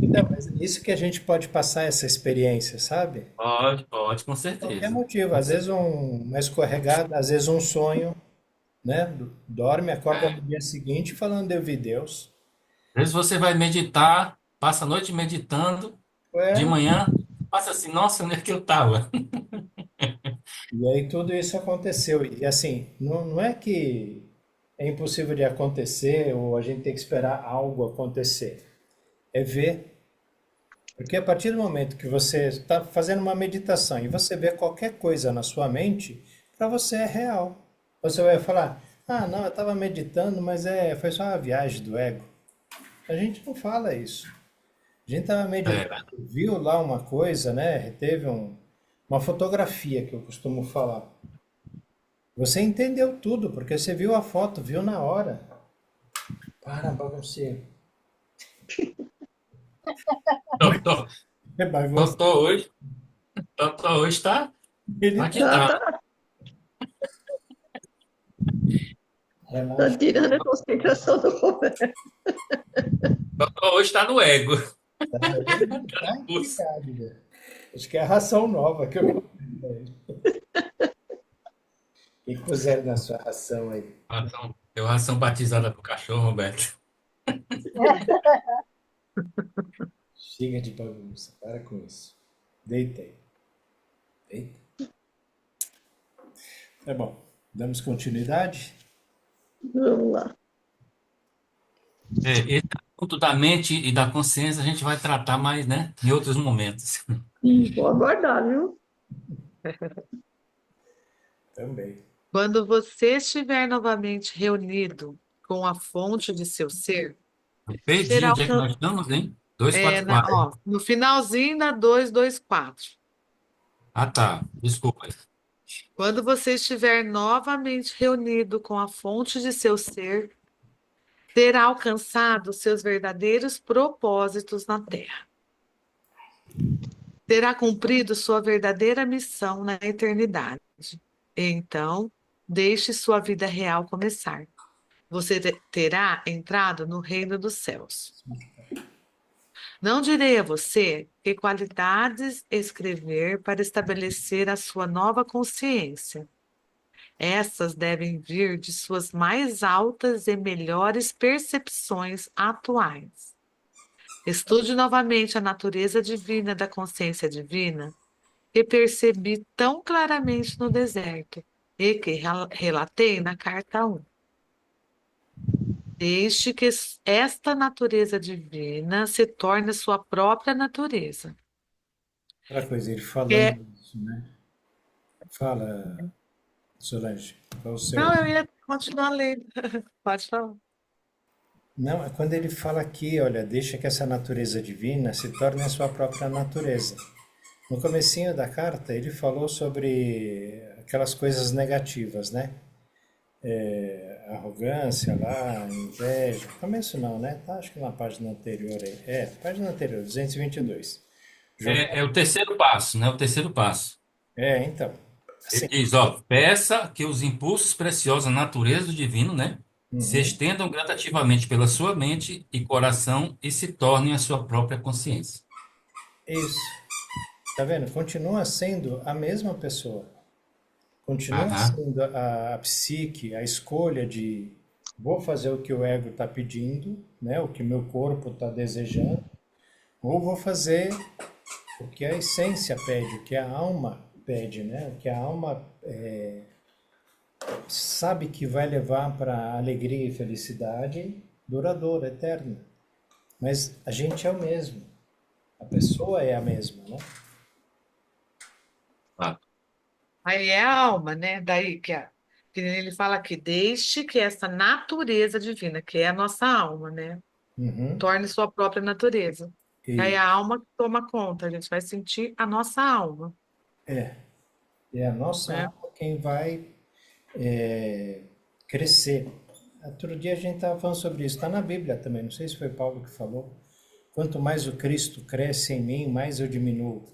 Então, mas isso que a gente pode passar essa experiência, sabe? Pode, com Qualquer certeza. motivo, Com às vezes certeza. uma escorregada, às vezes um sonho, né? Dorme, acorda no É. dia seguinte falando eu vi Deus. Às vezes você vai meditar, passa a noite meditando, de É, manhã, passa assim, nossa, onde é que eu estava? e aí tudo isso aconteceu. E assim, não é que é impossível de acontecer ou a gente tem que esperar algo acontecer. É ver. Porque a partir do momento que você está fazendo uma meditação e você vê qualquer coisa na sua mente, para você é real. Você vai falar, ah, não, eu estava meditando, mas foi só uma viagem do ego. A gente não fala isso. A gente estava meditando, É, viu lá uma coisa, né? Teve uma fotografia que eu costumo falar. Você entendeu tudo, porque você viu a foto, viu na hora. Para, bagunceiro. tô, tô, É tô, bagunça. tô hoje, tô hoje tá Ele tá. Tá, agitado. tá Relaxa. tirando a concentração do Roberto. Hoje tá no ego. Tá, ele tá implicado, né? Acho que é a ração nova que eu comprei. O que puseram na sua ração aí? Deu ração batizada pro cachorro, Roberto. Chega de bagunça, para com isso. Deita aí. Deita. Tá bom. Damos continuidade? Vamos lá. Esse assunto da mente e da consciência a gente vai tratar mais, né, em outros momentos. Vou aguardar, viu? Também. Quando você estiver novamente reunido com a fonte de seu ser, Eu perdi terá onde é que nós estamos, hein? ó, 244. no finalzinho da 224. Ah, tá. Desculpa. Quando você estiver novamente reunido com a fonte de seu ser, terá alcançado seus verdadeiros propósitos na Terra. Terá cumprido sua verdadeira missão na eternidade. Então, deixe sua vida real começar. Você terá entrado no reino dos céus. Não direi a você que qualidades escrever para estabelecer a sua nova consciência. Essas devem vir de suas mais altas e melhores percepções atuais. Estude novamente a natureza divina da consciência divina que percebi tão claramente no deserto e que relatei na carta 1. Deixe que esta natureza divina se torne sua própria natureza. Outra coisa, ele É, falando isso, né? Fala, Solange, qual o não, seu? eu ia continuar lendo. Pode falar. Não, é quando ele fala aqui, olha, deixa que essa natureza divina se torne a sua própria natureza. No comecinho da carta, ele falou sobre aquelas coisas negativas, né? Arrogância lá, inveja. Começo não, né? Tá, acho que na página anterior aí. Página anterior, 222. É o terceiro passo, né? O terceiro passo. Então. Ele Assim. diz, ó, peça que os impulsos preciosos da natureza do divino, né, se Uhum, estendam gradativamente pela sua mente e coração e se tornem a sua própria consciência. isso. Tá vendo? Continua sendo a mesma pessoa. Continua Aham. sendo a psique, a escolha de vou fazer o que o ego está pedindo, né? O que meu corpo está desejando, ou vou fazer o que a essência pede, o que a alma pede, né? O que a alma sabe que vai levar para alegria e felicidade duradoura, eterna. Mas a gente é o mesmo, a pessoa é a mesma, né? Tá. Aí é a alma, né? Daí que ele fala que deixe que essa natureza divina, que é a nossa alma, né? Uhum. Torne sua própria natureza. E aí E a alma que toma conta, a gente vai sentir a nossa alma, é a nossa né? alma quem vai crescer. Outro dia a gente estava falando sobre isso, está na Bíblia também, não sei se foi Paulo que falou. Quanto mais o Cristo cresce em mim, mais eu diminuo.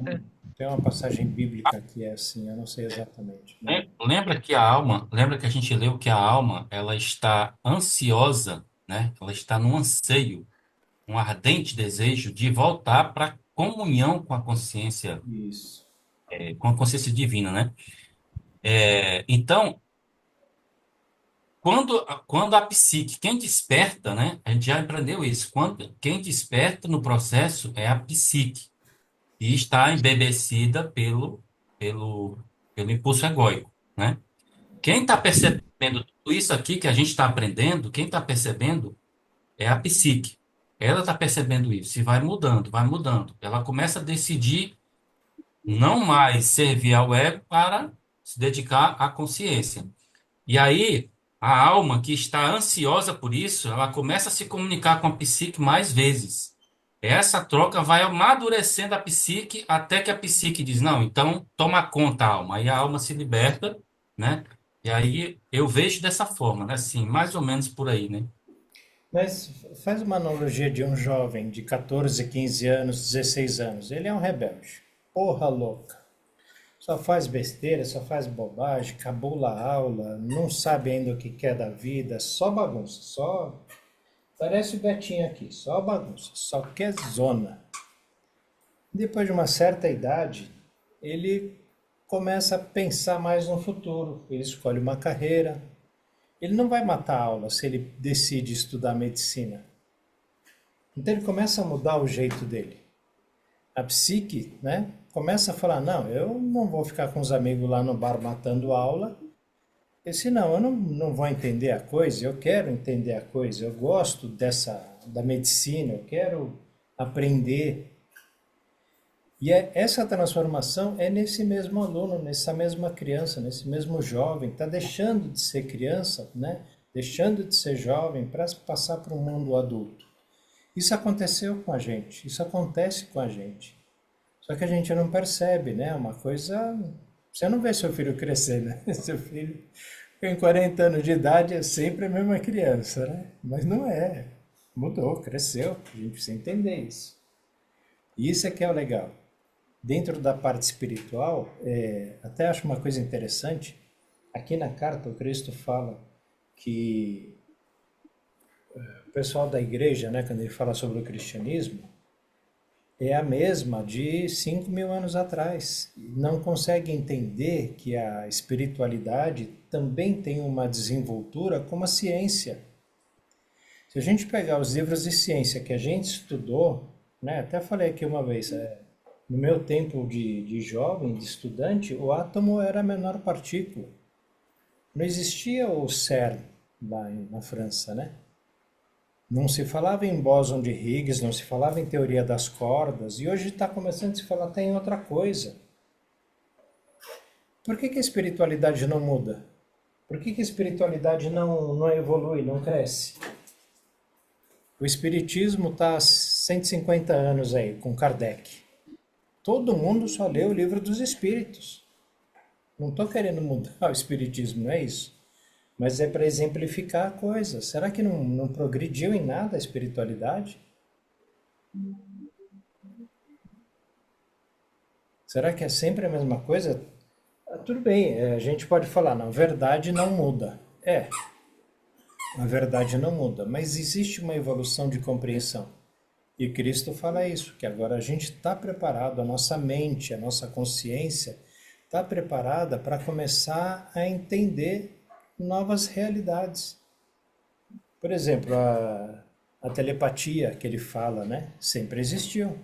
É. Tem uma passagem bíblica que é assim, eu não sei exatamente. Lembra que a gente leu que a alma, ela está ansiosa, né? Ela está num anseio, um ardente desejo de voltar para a comunhão Isso. com a consciência divina, né? Então, quando a psique, quem desperta, né? A gente já aprendeu isso. Quem desperta no processo é a psique, e está embebecida pelo impulso egóico, né? Quem está percebendo tudo isso aqui que a gente está aprendendo, quem está percebendo é a psique. Ela está percebendo isso e vai mudando, vai mudando. Ela começa a decidir não mais servir ao ego para se dedicar à consciência. E aí, a alma que está ansiosa por isso, ela começa a se comunicar com a psique mais vezes. Essa troca vai amadurecendo a psique até que a psique diz, não, então toma conta, alma. Aí a alma se liberta, né? E aí eu vejo dessa forma, né? Assim, mais ou menos por aí, né? Mas faz uma analogia de um jovem de 14, 15 anos, 16 anos. Ele é um rebelde. Porra louca. Só faz besteira, só faz bobagem, cabula a aula, não sabe ainda o que quer da vida, só bagunça, só. Parece o Betinho aqui, só bagunça, só quer zona. Depois de uma certa idade, ele começa a pensar mais no futuro. Ele escolhe uma carreira. Ele não vai matar a aula se ele decide estudar medicina. Então ele começa a mudar o jeito dele. A psique, né, começa a falar: não, eu não vou ficar com os amigos lá no bar matando aula, porque senão eu não vou entender a coisa. Eu quero entender a coisa, eu gosto da medicina, eu quero aprender. E essa transformação é nesse mesmo aluno, nessa mesma criança, nesse mesmo jovem, está deixando de ser criança, né? Deixando de ser jovem para passar para o mundo adulto. Isso aconteceu com a gente, isso acontece com a gente. Só que a gente não percebe, né? Uma coisa. Você não vê seu filho crescer, né? Seu filho com 40 anos de idade é sempre a mesma criança, né? Mas não é. Mudou, cresceu. A gente precisa entender isso. E isso é que é o legal. Dentro da parte espiritual, até acho uma coisa interessante. Aqui na carta, o Cristo fala que o pessoal da igreja, né, quando ele fala sobre o cristianismo, é a mesma de 5.000 anos atrás. Não consegue entender que a espiritualidade também tem uma desenvoltura como a ciência. Se a gente pegar os livros de ciência que a gente estudou, né, até falei aqui uma vez, no meu tempo de jovem, de estudante, o átomo era a menor partícula. Não existia o CERN, lá na França, né? Não se falava em bóson de Higgs, não se falava em teoria das cordas, e hoje está começando a se falar até em outra coisa. Por que a espiritualidade não muda? Por que a espiritualidade não evolui, não cresce? O espiritismo está há 150 anos aí, com Kardec. Todo mundo só lê o livro dos espíritos. Não estou querendo mudar o espiritismo, não é isso? Mas é para exemplificar a coisa. Será que não progrediu em nada a espiritualidade? Será que é sempre a mesma coisa? Tudo bem, a gente pode falar, não, verdade não muda. A verdade não muda, mas existe uma evolução de compreensão. E Cristo fala isso, que agora a gente está preparado, a nossa mente, a nossa consciência está preparada para começar a entender novas realidades. Por exemplo, a telepatia que ele fala, né? Sempre existiu.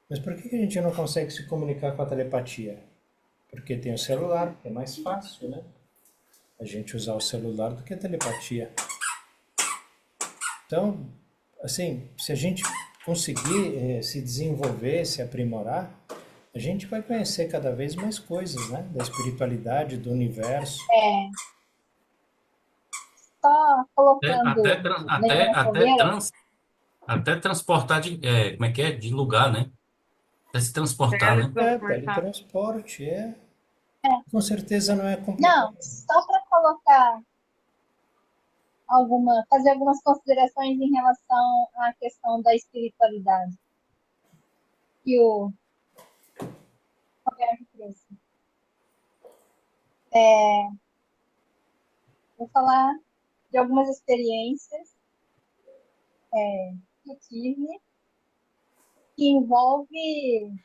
Mas por que a gente não consegue se comunicar com a telepatia? Porque tem o celular, é mais fácil, né? A gente usar o celular do que a telepatia. Então, assim, se a gente conseguir se desenvolver, se aprimorar, a gente vai conhecer cada vez mais coisas, né? Da espiritualidade, do universo. Só Até, colocando até, tran- lenha até, na até, fogueira, trans, até transportar como é que é? De lugar, né? Até se transportar, né? Teletransportar. Teletransporte, com certeza não é complicado. não, só para colocar fazer algumas considerações em relação à questão da espiritualidade que o Roberto trouxe. Vou falar de algumas experiências que eu tive que envolve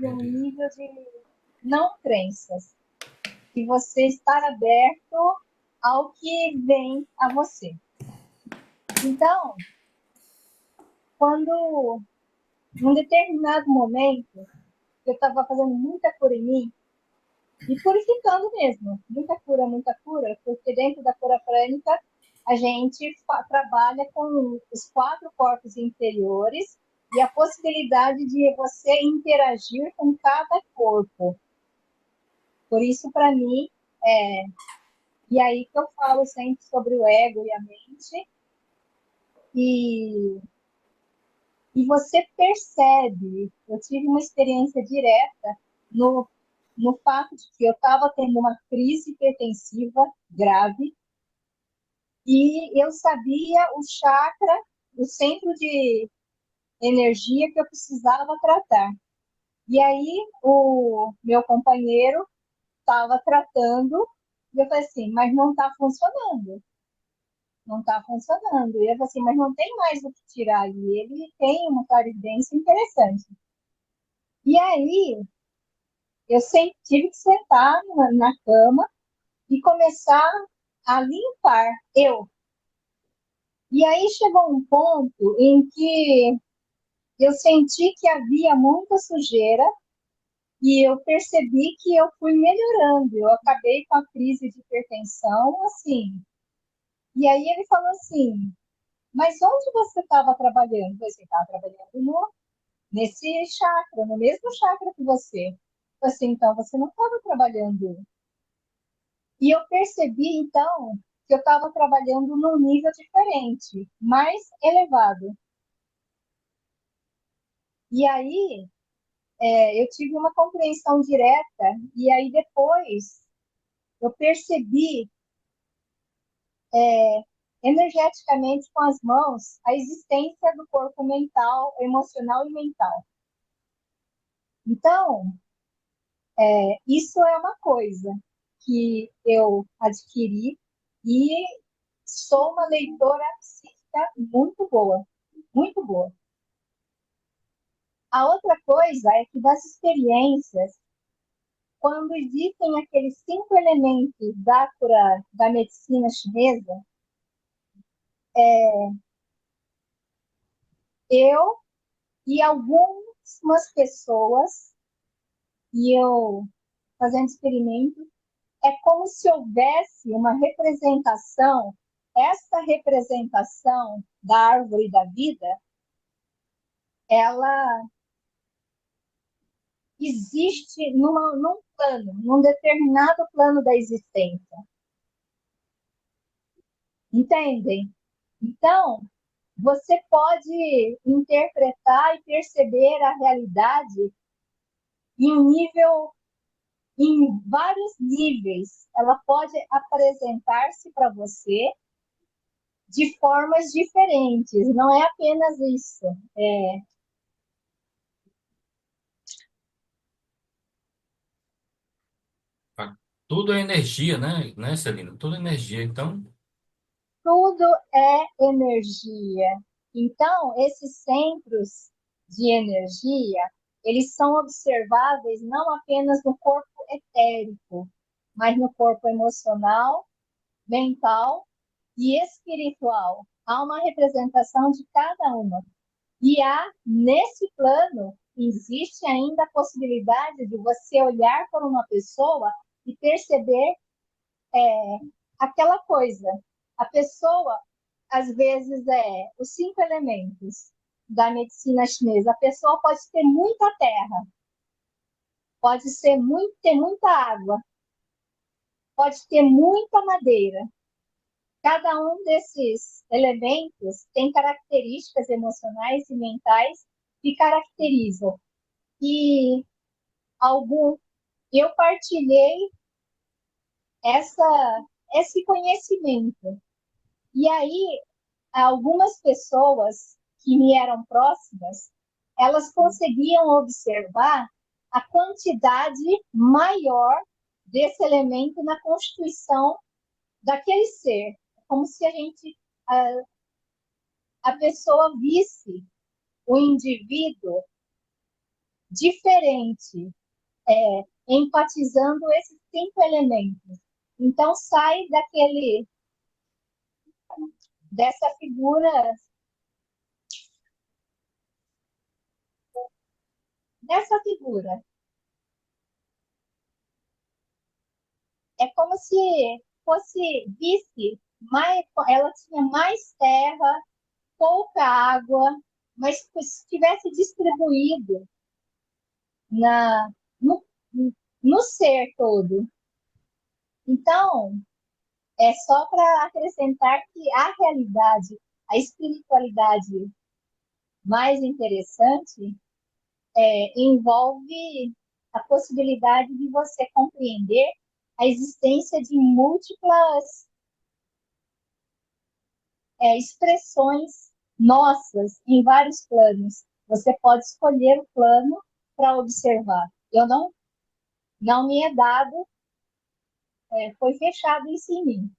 um nível de não crenças, e você estar aberto ao que vem a você. Então, quando, num determinado momento, eu estava fazendo muita cura em mim, e purificando mesmo, muita cura, porque dentro da cura prânica, a gente trabalha com os 4 corpos interiores e a possibilidade de você interagir com cada corpo. Por isso, para mim, e aí que eu falo sempre sobre o ego e a mente, e você percebe, eu tive uma experiência direta no, no fato de que eu estava tendo uma crise hipertensiva grave, e eu sabia o chakra, o centro de energia que eu precisava tratar. E aí o meu companheiro estava tratando, e eu falei assim, mas não está funcionando. Não está funcionando. E eu falei assim, mas não tem mais o que tirar. E ele tem uma clarividência interessante. E aí eu sempre tive que sentar na cama e começar a limpar eu. E aí chegou um ponto em que eu senti que havia muita sujeira e eu percebi que eu fui melhorando. Eu acabei com a crise de hipertensão, assim. E aí ele falou assim, mas onde você estava trabalhando? Você estava trabalhando nesse chakra, no mesmo chakra que você. Assim, então você não estava trabalhando. E eu percebi, então, que eu estava trabalhando num nível diferente, mais elevado. E aí, eu tive uma compreensão direta, e aí depois eu percebi energeticamente com as mãos a existência do corpo mental, emocional e mental. Então, isso é uma coisa que eu adquiri e sou uma leitora psíquica muito boa, muito boa. A outra coisa é que das experiências, quando existem aqueles 5 elementos da cura da medicina chinesa, eu e algumas pessoas, e eu fazendo experimento, é como se houvesse uma representação, essa representação da árvore da vida, ela existe num plano, num determinado plano da existência. Entendem? Então, você pode interpretar e perceber a realidade em vários níveis. Ela pode apresentar-se para você de formas diferentes, não é apenas isso. Tudo é energia, né, Celina? Tudo é energia. Então, Tudo é energia. Então, esses centros de energia, eles são observáveis não apenas no corpo etérico, mas no corpo emocional, mental e espiritual. Há uma representação de cada uma. E nesse plano, existe ainda a possibilidade de você olhar para uma pessoa e perceber aquela coisa. A pessoa, às vezes, os 5 elementos da medicina chinesa. A pessoa pode ter muita terra, pode ter muita água, pode ter muita madeira. Cada um desses elementos tem características emocionais e mentais que caracterizam. E eu partilhei esse conhecimento. E aí, algumas pessoas que me eram próximas, elas conseguiam observar a quantidade maior desse elemento na constituição daquele ser. Como se a pessoa visse o indivíduo diferente, empatizando esses 5 elementos. Então, sai dessa figura, é como se visse ela tinha mais terra, pouca água, mas estivesse distribuído no, no ser todo. Então, é só para acrescentar que a realidade, a espiritualidade mais interessante envolve a possibilidade de você compreender a existência de múltiplas expressões nossas em vários planos. Você pode escolher o plano para observar. Eu não me é dado, foi fechado isso em mim.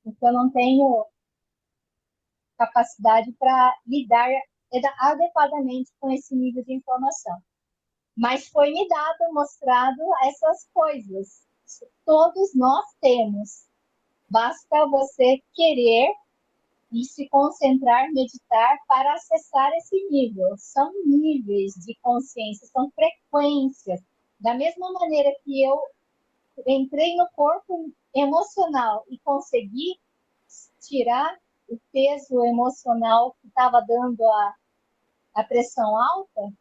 Porque eu não tenho capacidade para lidar adequadamente com esse nível de informação. Mas foi me dado, mostrado essas coisas. Todos nós temos. Basta você querer e se concentrar, meditar para acessar esse nível. São níveis de consciência, são frequências. Da mesma maneira que eu entrei no corpo emocional e consegui tirar o peso emocional que estava dando a pressão alta,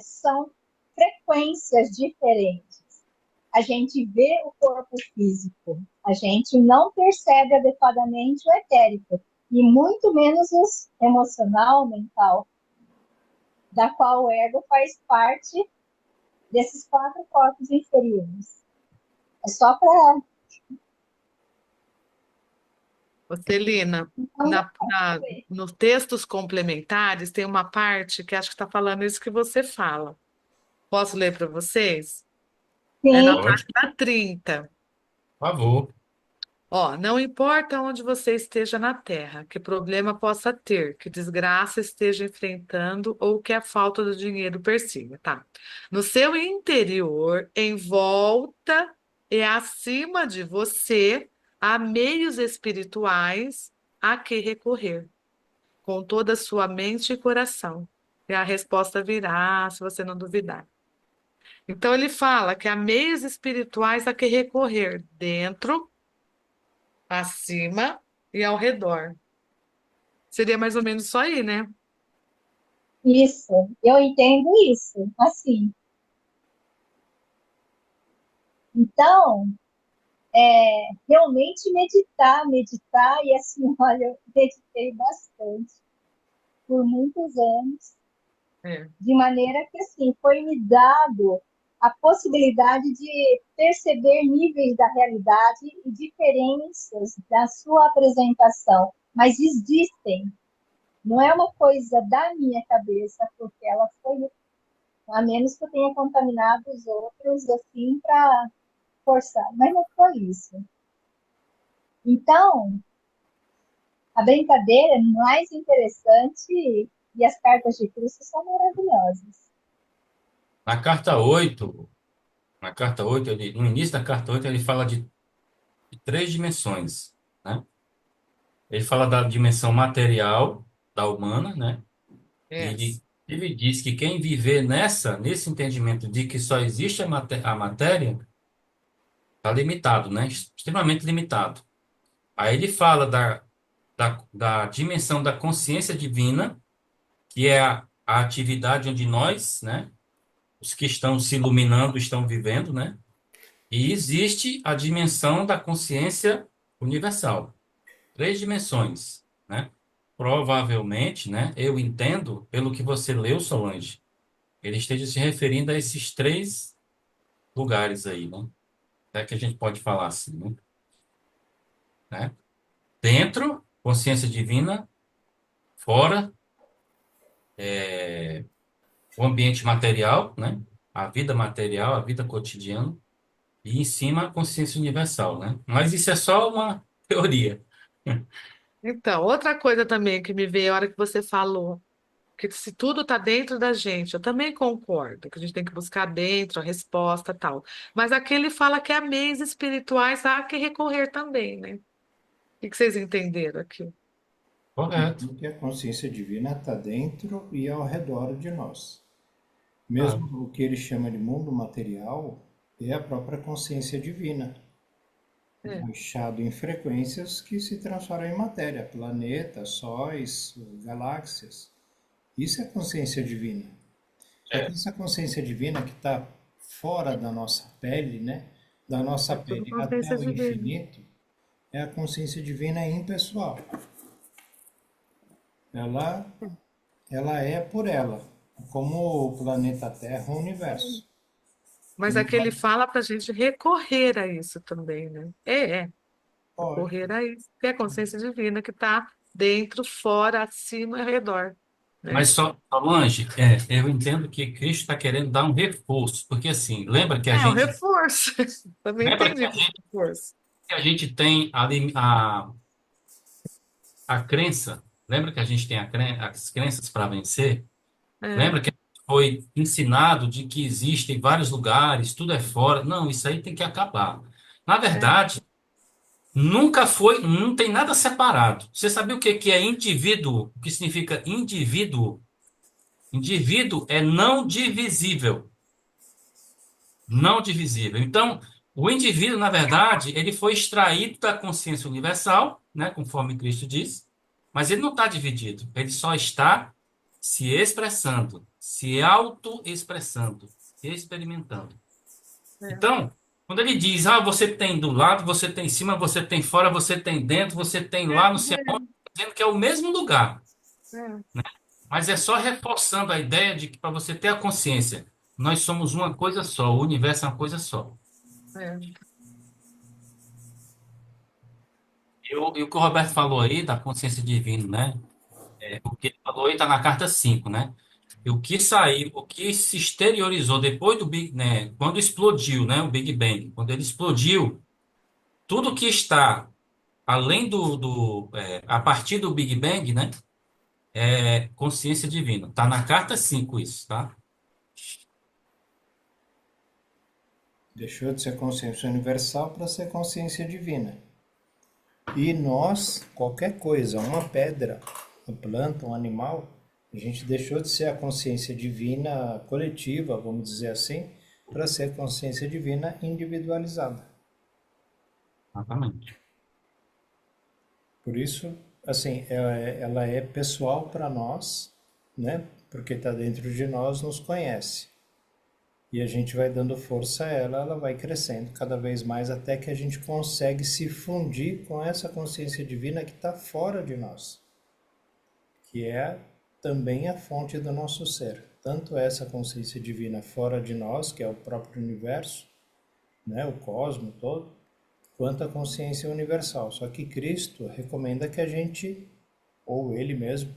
são frequências diferentes. A gente vê o corpo físico, a gente não percebe adequadamente o etérico, e muito menos o emocional, mental, da qual o ego faz parte desses 4 corpos inferiores. É só para... Celina, nos textos complementares tem uma parte que acho que está falando isso que você fala. Posso ler para vocês? Sim. É na pode, página 30. por favor. Ó, não importa onde você esteja na Terra, que problema possa ter, que desgraça esteja enfrentando ou que a falta do dinheiro persiga, tá? No seu interior, em volta e acima de você, há meios espirituais a que recorrer, com toda a sua mente e coração. E a resposta virá se você não duvidar. Então ele fala que há meios espirituais a que recorrer dentro, acima e ao redor. Seria mais ou menos isso aí, né? Isso, eu entendo isso, assim. Então, realmente meditar, e assim, olha, eu meditei bastante por muitos anos, É. de maneira que, assim, foi me dado a possibilidade de perceber níveis da realidade e diferenças da sua apresentação, mas existem, não é uma coisa da minha cabeça, porque ela foi, a menos que eu tenha contaminado os outros, assim, para forçar, mas não foi isso. Então, a brincadeira é mais interessante e as cartas de Cristo são maravilhosas. Na carta 8, no início da carta 8 ele fala de três dimensões, né? Ele fala da dimensão material, da humana, né? E Yes. ele diz que quem viver nesse entendimento de que só existe a matéria, está limitado, né? Extremamente limitado. Aí ele fala da dimensão da consciência divina, que é a atividade onde nós, né? Os que estão se iluminando estão vivendo, né? E existe a dimensão da consciência universal. Três dimensões, né? Provavelmente, né? Eu entendo, pelo que você leu, Solange, ele esteja se referindo a esses três lugares aí, né? É que a gente pode falar assim, né? Dentro, consciência divina; fora, o ambiente material, né? A vida material, a vida cotidiana; e em cima, a consciência universal, né? Mas isso é só uma teoria. Então, outra coisa também que me veio a hora que você falou, que se tudo está dentro da gente, eu também concordo, que a gente tem que buscar dentro a resposta e tal. Mas aqui ele fala que há meios espirituais há que recorrer também, né? O que que vocês entenderam aqui? Correto. Porque a consciência divina está dentro e ao redor de nós. Ah, Mesmo o que ele chama de mundo material é a própria consciência divina, É. baixado em frequências que se transformam em matéria, planetas, sóis, galáxias. Isso é consciência divina. Só que é. essa consciência divina que está fora da nossa pele, né? Da nossa É tudo pele até consciência o divina. infinito, é a consciência divina impessoal. Ela, ela é por ela, como o planeta Terra, o universo. Mas aqui ele Então, fala para a gente recorrer a isso também, né? pode. Recorrer a isso, que é a consciência divina que está dentro, fora, acima e ao redor, né? Mas só, Solange, eu entendo que Cristo está querendo dar um reforço, porque assim, É um reforço. Também lembra que entendi a como gente, reforço. que a gente tem a crença, lembra que a gente tem as crenças para vencer? É, Lembra que foi ensinado de que existem vários lugares, tudo é fora? Não, isso aí tem que acabar. Na é, verdade, nunca foi, não tem nada separado. Você sabia o que que é indivíduo? O que significa indivíduo? Indivíduo é não divisível. Não divisível. Então, o indivíduo, na verdade, ele foi extraído da consciência universal, né, conforme Cristo diz, mas ele não está dividido. Ele só está se expressando, se auto-expressando, experimentando. é, Então, quando ele diz, você tem do lado, você tem em cima, você tem fora, você tem dentro, você tem lá no céu, dizendo que é o mesmo lugar. é, Mas é só reforçando a ideia de que para você ter a consciência, nós somos uma coisa só, o universo é uma coisa só. é, E o que o Roberto falou aí da consciência divina, né? O que ele falou aí está na carta 5, né? E o que saiu, o que se exteriorizou depois do Big, né? Quando explodiu, né? O Big Bang, quando ele explodiu, tudo que está além a partir do Big Bang, né? É consciência divina. Tá na carta 5 isso, tá? Deixou de ser consciência universal para ser consciência divina. E nós, qualquer coisa, uma pedra, uma planta, um animal, A gente deixou de ser a consciência divina coletiva, vamos dizer assim, para ser a consciência divina individualizada. Exatamente. Por isso, assim, ela é pessoal para nós, né? Porque está dentro de nós, nos conhece. E a gente vai dando força a ela, ela vai crescendo cada vez mais até que a gente consegue se fundir com essa consciência divina que está fora de nós, que é também a fonte do nosso ser. Tanto essa consciência divina fora de nós, que é o próprio universo, né, o cosmo todo, quanto a consciência universal. Só que Cristo recomenda que a gente, ou Ele mesmo,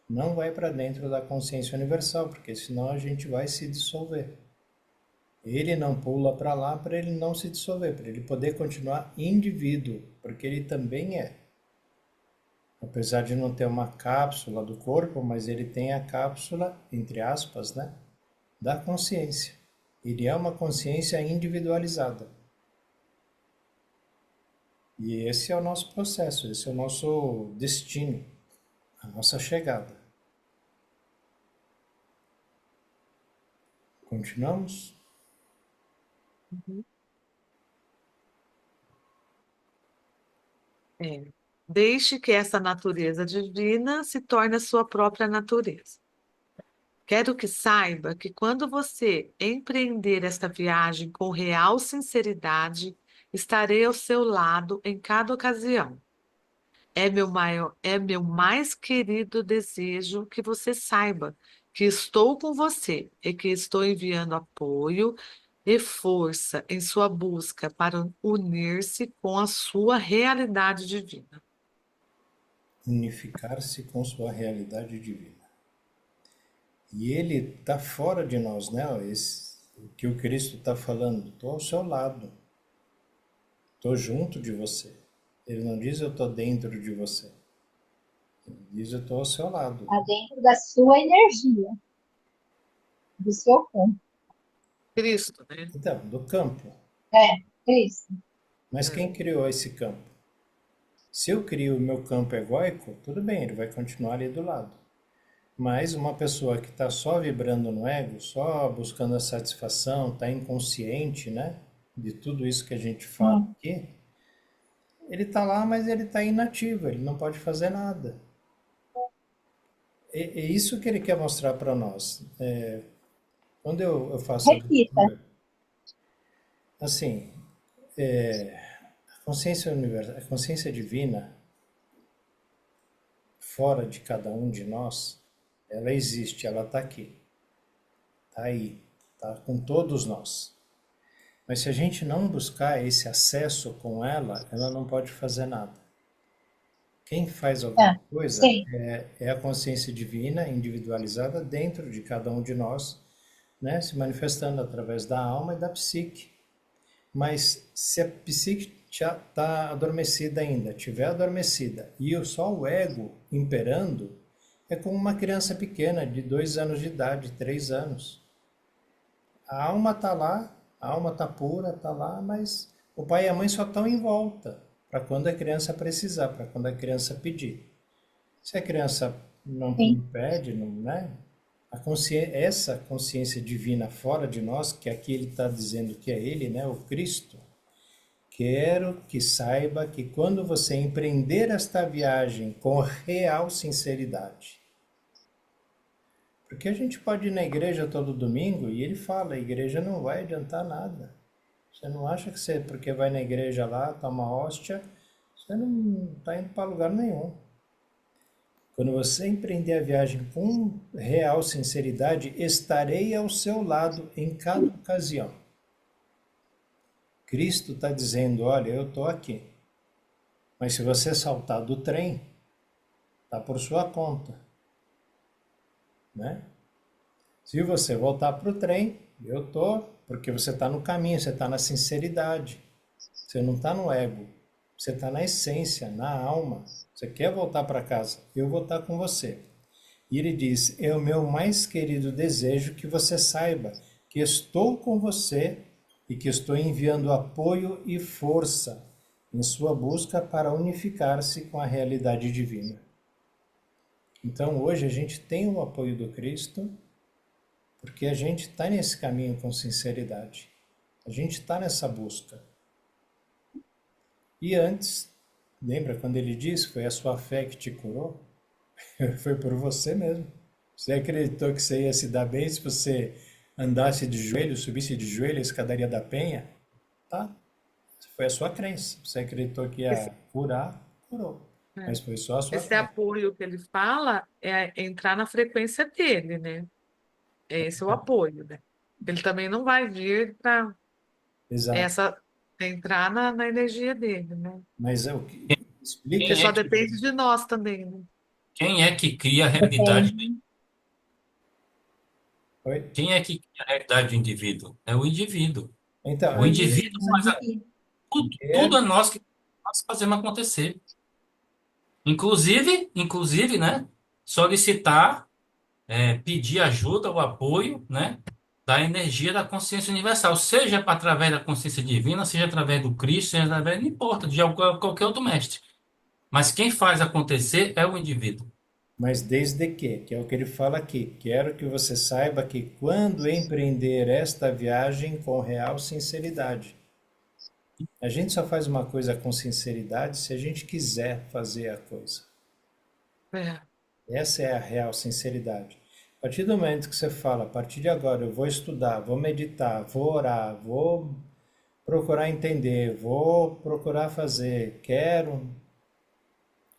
não vai para dentro da consciência universal, porque senão a gente vai se dissolver. Ele não pula para lá para ele não se dissolver, para ele poder continuar indivíduo, porque ele também é. Apesar de não ter uma cápsula do corpo, mas ele tem a cápsula, entre aspas, né, da consciência. Ele é uma consciência individualizada. E esse é o nosso processo, esse é o nosso destino, a nossa chegada. Continuamos? É. Deixe que essa natureza divina se torne a sua própria natureza. Quero que saiba que quando você empreender esta viagem com real sinceridade, estarei ao seu lado em cada ocasião. É meu mais querido desejo que você saiba que estou com você e que estou enviando apoio e força em sua busca para unir-se com a sua realidade divina. Unificar-se com sua realidade divina. E ele está fora de nós, né? O que o Cristo está falando, estou ao seu lado, estou junto de você. Ele não diz eu estou dentro de você, ele diz eu estou ao seu lado. Está dentro da sua energia, do seu campo. Cristo, né? Então, do campo. É isso. Mas quem criou esse campo? Se eu crio o meu campo egóico, tudo bem, ele vai continuar ali do lado. Mas uma pessoa que está só vibrando no ego, só buscando a satisfação, está inconsciente, né, de tudo isso que a gente fala aqui, ele está lá, mas ele está inativo, ele não pode fazer nada. É isso que ele quer mostrar para nós. Quando eu faço a Repita. leitura, assim, a consciência universal, a consciência divina, fora de cada um de nós, ela existe, ela está aqui, está aí, está com todos nós. Mas se a gente não buscar esse acesso com ela, ela não pode fazer nada. Quem faz alguma coisa Sim. é a consciência divina individualizada dentro de cada um de nós, né, se manifestando através da alma e da psique. Mas se a psique já está adormecida ainda, estiver adormecida, e só o ego imperando, é como uma criança pequena de 2 anos de idade, 3 anos. A alma está lá, a alma está pura, está lá, mas o pai e a mãe só estão em volta para quando a criança precisar, para quando a criança pedir. Se a criança não pede, não, né? Essa consciência divina fora de nós, que aqui ele está dizendo que é ele, né? O Cristo. Quero que saiba que quando você empreender esta viagem com real sinceridade, porque a gente pode ir na igreja todo domingo e ele fala, a igreja não vai adiantar nada. Você não acha que você, porque vai na igreja lá, toma hóstia, você não está indo para lugar nenhum. Quando você empreender a viagem com real sinceridade, estarei ao seu lado em cada ocasião. Cristo está dizendo, olha, eu estou aqui. Mas se você saltar do trem, está por sua conta. Né? Se você voltar para o trem, eu estou, porque você está no caminho, você está na sinceridade. Você não está no ego. Você está na essência, na alma. Você quer voltar para casa? Eu vou estar com você. E ele diz, é o meu mais querido desejo que você saiba que estou com você e que estou enviando apoio e força em sua busca para unificar-se com a realidade divina. Então, hoje a gente tem o apoio do Cristo, porque a gente está nesse caminho com sinceridade. A gente está nessa busca. E antes, lembra quando ele disse, foi a sua fé que te curou? Foi por você mesmo. Você acreditou que você ia se dar bem se você andasse de joelho, subisse de joelho a escadaria da Penha? Tá? Foi a sua crença. Você acreditou que Esse, ia curar, curou. é, Mas foi só a sua esse crença. apoio que ele fala é entrar na frequência dele, né? É esse o apoio, né? Ele também não vai vir para Exato. essa entrar na energia dele, né? Mas é o que Porque explica. Quem só é que, depende de nós também, né? quem é que cria a realidade? Depende. Oi? Quem é que cria a realidade do indivíduo? É o indivíduo. Então, O é que indivíduo faz tudo ver, é nós que nós fazemos acontecer. Inclusive, né? Solicitar, pedir ajuda, o apoio, né? Da energia da consciência universal, seja através da consciência divina, seja através do Cristo, seja através, não importa, de qualquer outro mestre. Mas quem faz acontecer é o indivíduo. mas desde que é o que ele fala aqui. Quero que você saiba que quando empreender esta viagem com real sinceridade. A gente só faz uma coisa com sinceridade se a gente quiser fazer a coisa. É, Essa é a real sinceridade. A partir do momento que você fala, a partir de agora eu vou estudar, vou meditar, vou orar, vou procurar entender, vou procurar fazer, quero,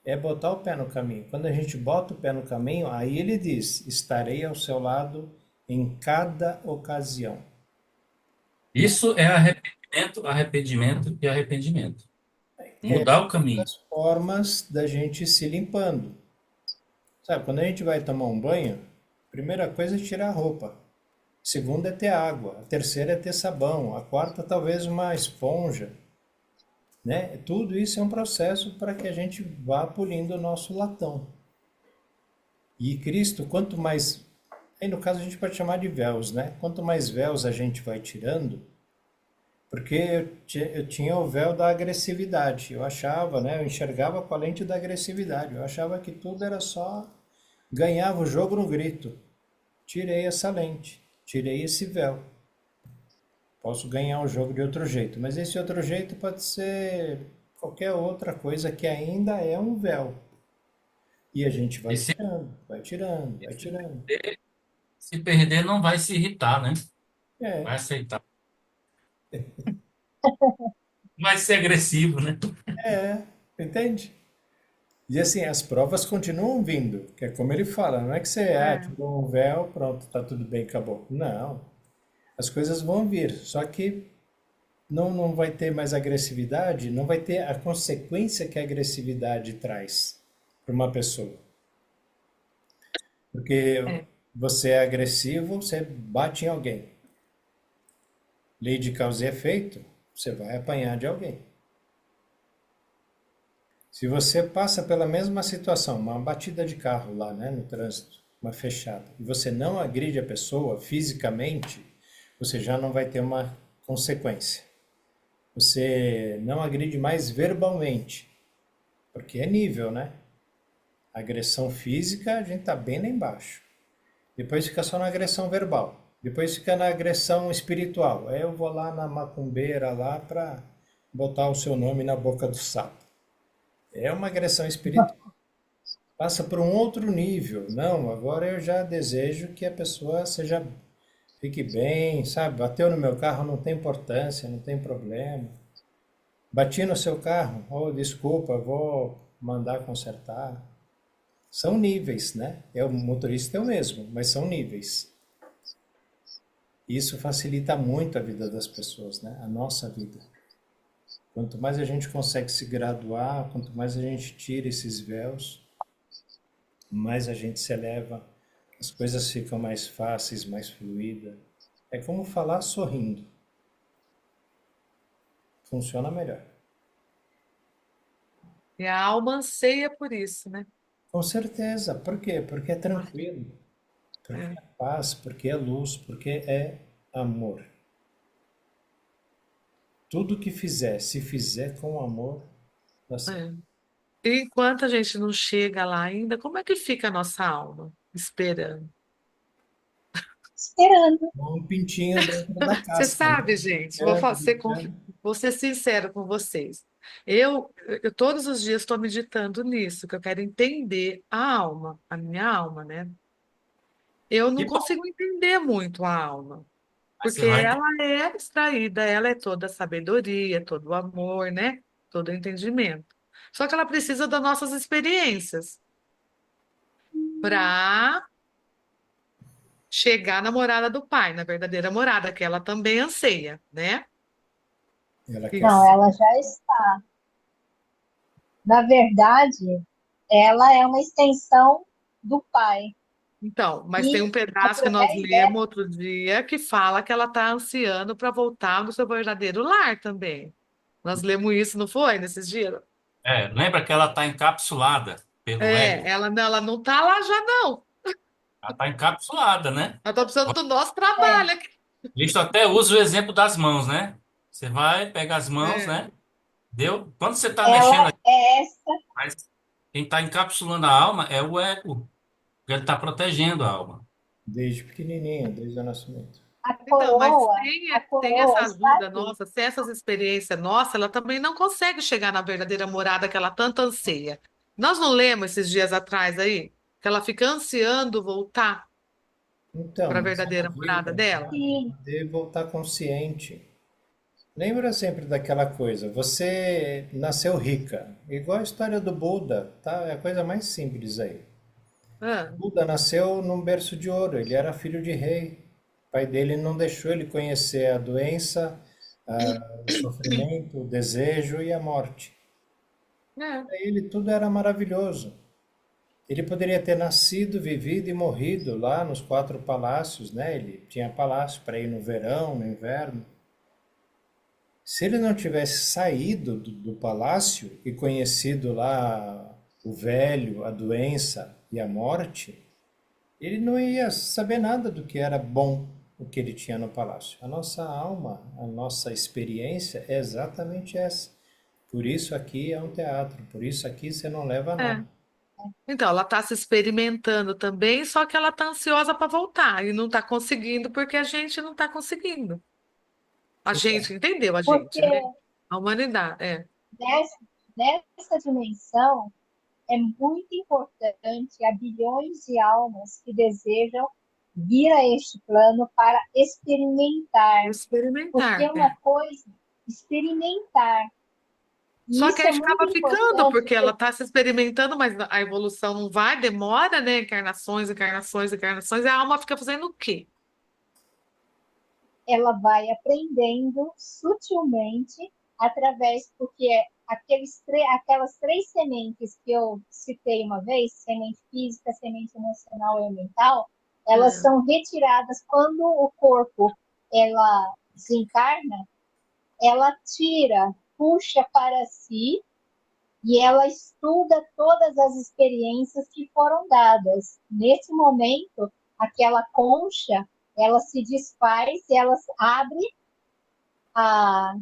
é botar o pé no caminho. Quando a gente bota o pé no caminho, aí ele diz: estarei ao seu lado em cada ocasião. Isso é arrependimento, arrependimento e arrependimento. Mudar o caminho. As formas da gente se limpando. Sabe, quando a gente vai tomar um banho, a primeira coisa é tirar a roupa. A segunda é ter água. A terceira é ter sabão. A quarta, talvez uma esponja. Né? Tudo isso é um processo para que a gente vá polindo o nosso latão. E Cristo, quanto mais. Aí no caso a gente pode chamar de véus, né? Quanto mais véus a gente vai tirando, porque eu tinha o véu da agressividade. Eu achava, né? Eu enxergava com a lente da agressividade. Eu achava que tudo era só. Ganhava o jogo no grito. Tirei essa lente, tirei esse véu. Posso ganhar o jogo de outro jeito, mas esse outro jeito pode ser qualquer outra coisa que ainda é um véu. E a gente vai E se, tirando, vai tirando, vai se tirando. perder, se perder, não vai se irritar, né? É, Vai aceitar. Vai ser agressivo, né? entende? E assim, as provas continuam vindo, que é como ele fala, não é que você, é, tirou um véu, pronto, tá tudo bem, acabou. Não, as coisas vão vir, só que não vai ter mais agressividade, não vai ter a consequência que a agressividade traz para uma pessoa. Porque é. você é agressivo, você bate em alguém. Lei de causa e efeito, você vai apanhar de alguém. Se você passa pela mesma situação, uma batida de carro lá, né, no trânsito, uma fechada, e você não agride a pessoa fisicamente, você já não vai ter uma consequência. Você não agride mais verbalmente, porque é nível, né? Agressão física, a gente tá bem lá embaixo. Depois fica só na agressão verbal. Depois fica na agressão espiritual. Aí eu vou lá na macumbeira lá para botar o seu nome na boca do sapo. É uma agressão espiritual. Passa por um outro nível. Não, agora eu já desejo que a pessoa seja fique bem, sabe? Bateu no meu carro, não tem importância, não tem problema. Bati no seu carro, oh, desculpa, vou mandar consertar. São níveis, né? O motorista é o mesmo, mas são níveis. Isso facilita muito a vida das pessoas, né? A nossa vida. Quanto mais a gente consegue se graduar, quanto mais a gente tira esses véus, mais a gente se eleva, as coisas ficam mais fáceis, mais fluídas. É como falar sorrindo. Funciona melhor. E a alma anseia por isso, né? Com certeza. Por quê? Porque é tranquilo, porque É, é paz, porque é luz, porque é amor. Tudo que fizer, se fizer com amor, dá certo. é. E enquanto a gente não chega lá ainda, como é que fica a nossa alma? Esperando. esperando. Um pintinho dentro da Você casca, né? sabe, gente, Esperando, esperando. vou ser sincera com vocês. Eu todos os dias estou meditando nisso, que eu quero entender a alma, a minha alma, né? Eu Que não bom. consigo entender muito a alma, Aí você porque vai. ela é extraída, ela é toda a sabedoria, todo o amor, né? Todo o entendimento. Só que ela precisa das nossas experiências para chegar na morada do Pai, na verdadeira morada, que ela também anseia, né? Ela quer Não, Isso. ela já está. Na verdade, ela é uma extensão do Pai. Então, mas tem um E pedaço que nós através lemos dela, outro dia que fala que ela está ansiando para voltar no seu verdadeiro lar também. Nós lemos isso, não foi, nesses dias? Lembra que ela está encapsulada pelo É, ego? ela não está lá já, não. Ela está encapsulada, né? Ela está precisando do nosso é, trabalho aqui. Cristo até usa o exemplo das mãos, né? Você vai pegar as mãos, É, né? Deu? Quando você está mexendo, ela é essa mas quem está encapsulando a alma é o ego, porque ele está protegendo a alma. desde pequenininho, desde o nascimento. então, mas a sem coroa essa está ajuda aqui. nossa, sem essas experiências nossas, ela também não consegue chegar na verdadeira morada que ela tanto anseia. Nós não lemos esses dias atrás aí que ela fica ansiando voltar Então, para a mas verdadeira ela veio morada para dela? cá Sim, para poder voltar consciente. Lembra sempre daquela coisa, você nasceu rica, igual a história do Buda, tá? É a coisa mais simples aí. Ah, Buda nasceu num berço de ouro, ele era filho de rei. O pai dele não deixou ele conhecer a doença, o sofrimento, o desejo e a morte. é, Para ele tudo era maravilhoso. Ele poderia ter nascido, vivido e morrido lá nos quatro palácios, né? Ele tinha palácio para ir no verão, no inverno. Se ele não tivesse saído do palácio e conhecido lá o velho, a doença e a morte, ele não ia saber nada do que era bom, o que ele tinha no palácio. A nossa alma, a nossa experiência é exatamente essa. Por isso aqui é um teatro, por isso aqui você não leva é. nada. Então, ela está se experimentando também, só que ela está ansiosa para voltar e não está conseguindo porque a gente não está conseguindo. A Então, gente entendeu, a gente, porque né? A humanidade, é. nessa, nessa dimensão é muito importante a bilhões de almas que desejam vir a este plano para experimentar. Porque Experimentar, uma é. coisa, experimentar. E Só que isso aí é muito ficava ficando, importante, porque ela porque está se experimentando, mas a evolução não vai, demora, né? Encarnações, encarnações, encarnações, e a alma fica fazendo o quê? ela vai aprendendo sutilmente através, porque aquelas três sementes que eu citei uma vez, semente física, semente emocional e mental, elas É. são retiradas quando o corpo ela desencarna, ela tira, puxa para si e ela estuda todas as experiências que foram dadas. Nesse momento, aquela concha, ela se desfaz, ela a,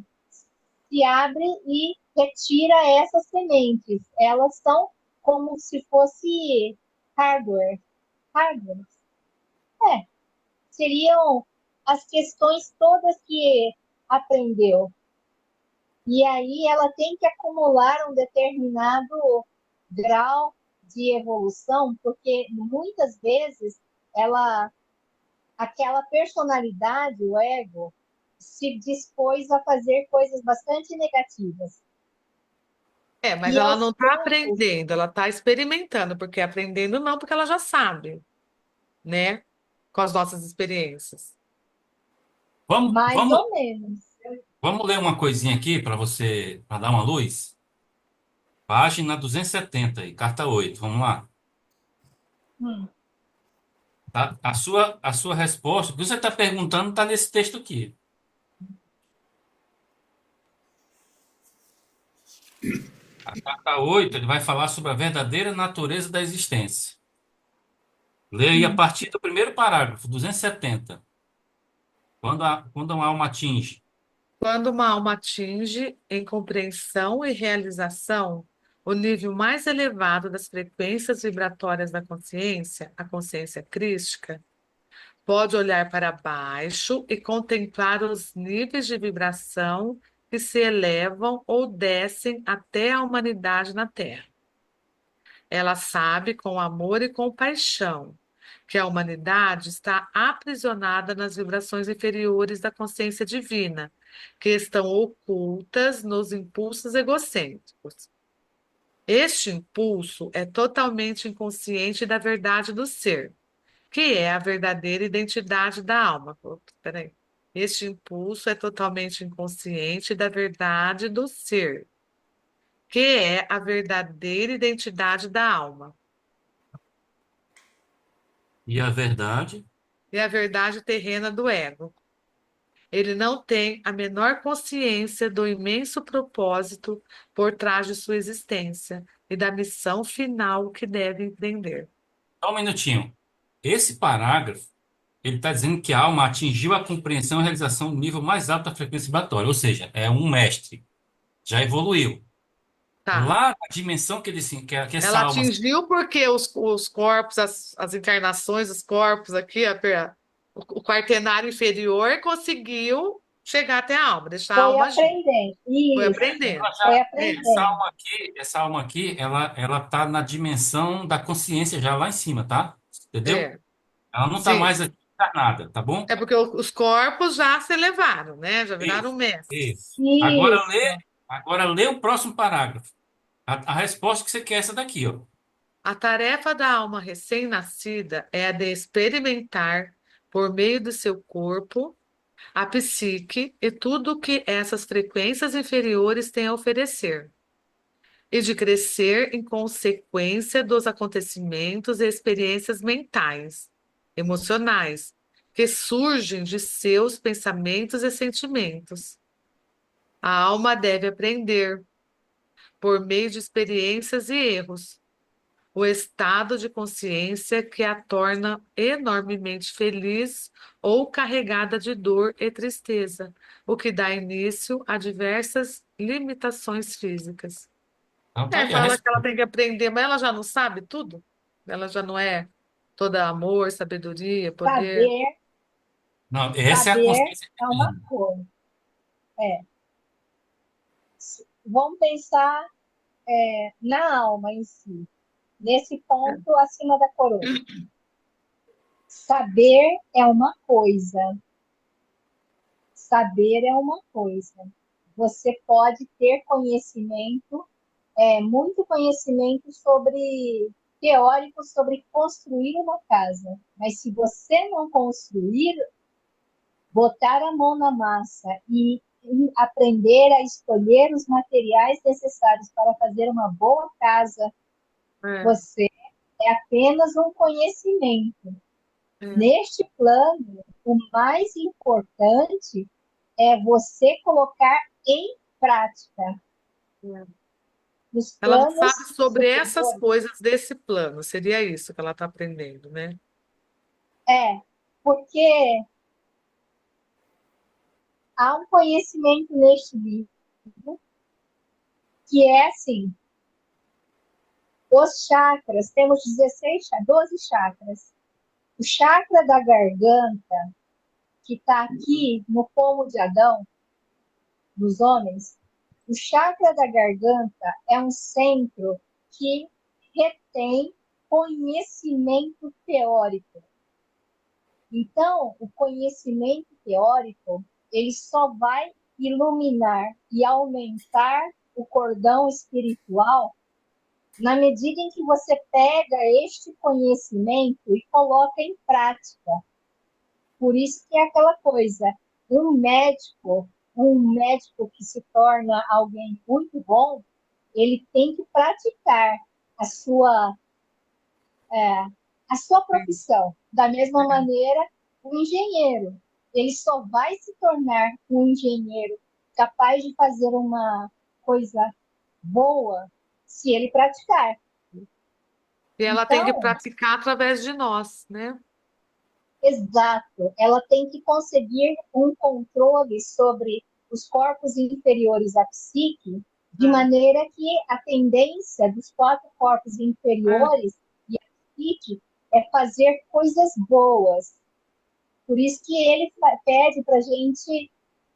se abre e retira essas sementes. Elas são como se fosse hardware. Hardware. É, seriam as questões todas que aprendeu. E aí ela tem que acumular um determinado grau de evolução, porque muitas vezes ela, aquela personalidade, o ego, se dispôs a fazer coisas bastante negativas. É, mas E ela aos não está poucos, aprendendo, ela está experimentando, porque aprendendo não, porque ela já sabe, né? Com as nossas experiências. Vamos, mais vamos, ou menos. vamos ler uma coisinha aqui para você, para dar uma luz? Página 270 aí, carta 8. Vamos lá. Hum. Tá? A sua resposta, o que você está perguntando está nesse texto aqui. A carta 8 ele vai falar sobre a verdadeira natureza da existência. Leia aí a partir do primeiro parágrafo, 270. Quando a alma atinge. Quando uma alma atinge em compreensão e realização o nível mais elevado das frequências vibratórias da consciência, a consciência crística, pode olhar para baixo e contemplar os níveis de vibração que se elevam ou descem até a humanidade na Terra. Ela sabe com amor e compaixão que a humanidade está aprisionada nas vibrações inferiores da consciência divina, que estão ocultas nos impulsos egocêntricos. Este impulso é totalmente inconsciente da verdade do ser, que é a verdadeira identidade da alma. Peraí. Este impulso é totalmente inconsciente da verdade do ser, que é a verdadeira identidade da alma. E a verdade? E a verdade terrena do ego. Ele não tem a menor consciência do imenso propósito por trás de sua existência e da missão final que deve empreender. Só um minutinho. Esse parágrafo, ele está dizendo que a alma atingiu a compreensão e realização do nível mais alto da frequência vibratória, ou seja, é um mestre, já evoluiu. Tá. Lá na dimensão que ele que essa Ela alma. atingiu porque os corpos, as encarnações, os corpos aqui, o quaternário inferior conseguiu chegar até a alma, deixar a Foi alma agir. aprendendo. Foi Isso, aprendendo. foi Essa aprendendo. alma aqui, ela tá na dimensão da consciência já lá em cima, tá? Entendeu? É, Ela não tá sim. mais aqui encarnada, tá bom? É porque os corpos já se elevaram, né? Já viraram Isso, mestres. isso. Isso. Agora lê o próximo parágrafo. A resposta que você quer é essa daqui, ó. A tarefa da alma recém-nascida é a de experimentar, por meio do seu corpo, a psique e tudo o que essas frequências inferiores têm a oferecer, e de crescer em consequência dos acontecimentos e experiências mentais, emocionais, que surgem de seus pensamentos e sentimentos. A alma deve aprender, por meio de experiências e erros, o estado de consciência que a torna enormemente feliz ou carregada de dor e tristeza, o que dá início a diversas limitações físicas. Então tá É, aí a fala que ela resposta. tem que aprender, mas ela já não sabe tudo? Ela já não é toda amor, sabedoria, poder. Saber, Não, essa é a saber consciência é uma divina. coisa. É. Vamos pensar na alma em si, nesse ponto acima da coroa. Saber é uma coisa. Saber é uma coisa. Você pode ter conhecimento, muito conhecimento sobre teórico sobre construir uma casa, mas se você não construir, botar a mão na massa e aprender a escolher os materiais necessários para fazer uma boa casa, É, você é apenas um conhecimento. é, Neste plano, o mais importante é você colocar em prática é. os Ela não sabe planos sobre essas superiores. coisas desse plano, seria isso que ela está aprendendo, né? Porque há um conhecimento neste livro que é assim, os chakras, temos 12 chakras. O chakra da garganta, que está aqui no pomo de Adão, nos homens, o chakra da garganta é um centro que retém conhecimento teórico. Então, o conhecimento teórico, ele só vai iluminar e aumentar o cordão espiritual na medida em que você pega este conhecimento e coloca em prática. Por isso que é aquela coisa, um médico que se torna alguém muito bom, ele tem que praticar a sua, a sua Sim. profissão. Da mesma maneira, o engenheiro, ele só vai se tornar um engenheiro capaz de fazer uma coisa boa se ele praticar. E ela tem que Então, praticar através de nós, né? exato, ela tem que conseguir um controle sobre os corpos inferiores à psique de Ah, maneira que a tendência dos 4 corpos ah, inferiores e a psique é fazer coisas boas. Por isso que ele pede para a gente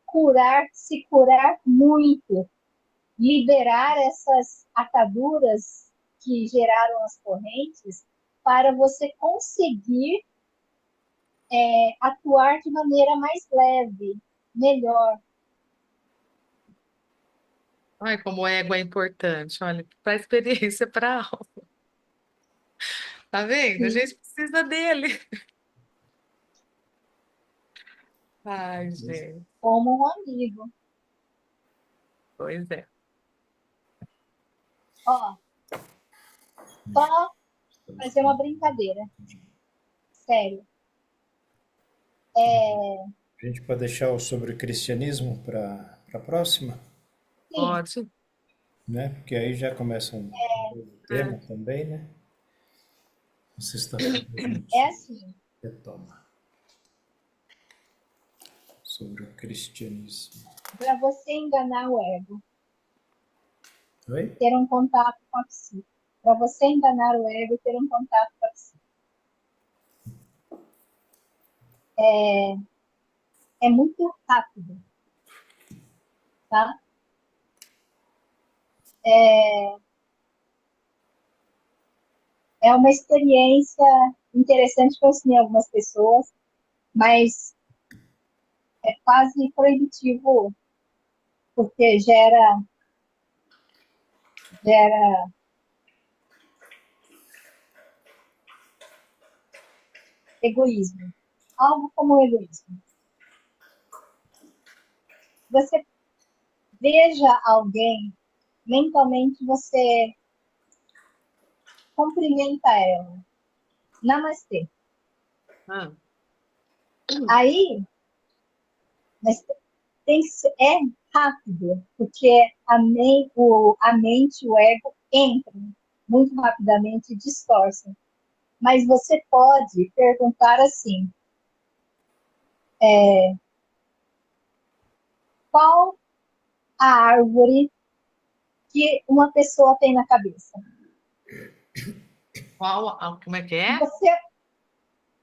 curar, se curar muito, liberar essas ataduras que geraram as correntes, para você conseguir atuar de maneira mais leve, melhor. ai, como o ego é importante. Olha, para a experiência, para a alma. Tá vendo? A Sim, gente precisa dele. Ai, gente. como um amigo. Pois é. Ó, só fazer uma brincadeira, sério. A gente pode deixar o sobre o cristianismo para a próxima, Sim, Pode. né? Porque aí já começa um novo É. tema também, né? Na sexta-feira a é gente assim, retoma sobre o cristianismo. para você enganar o ego, Oi? ter um contato com a psique. Para você enganar o ego e ter um contato com a psique. É muito rápido, tá? É uma experiência interessante que eu ensinei a algumas pessoas, mas é quase proibitivo, porque gera egoísmo. Algo como egoísmo. Você veja alguém, mentalmente você cumprimenta ela. Namastê. Ah, Aí, mas é rápido, porque a mente, o ego entram muito rapidamente e distorcem. Mas você pode perguntar assim: qual a árvore que uma pessoa tem na cabeça? como é que E é? você,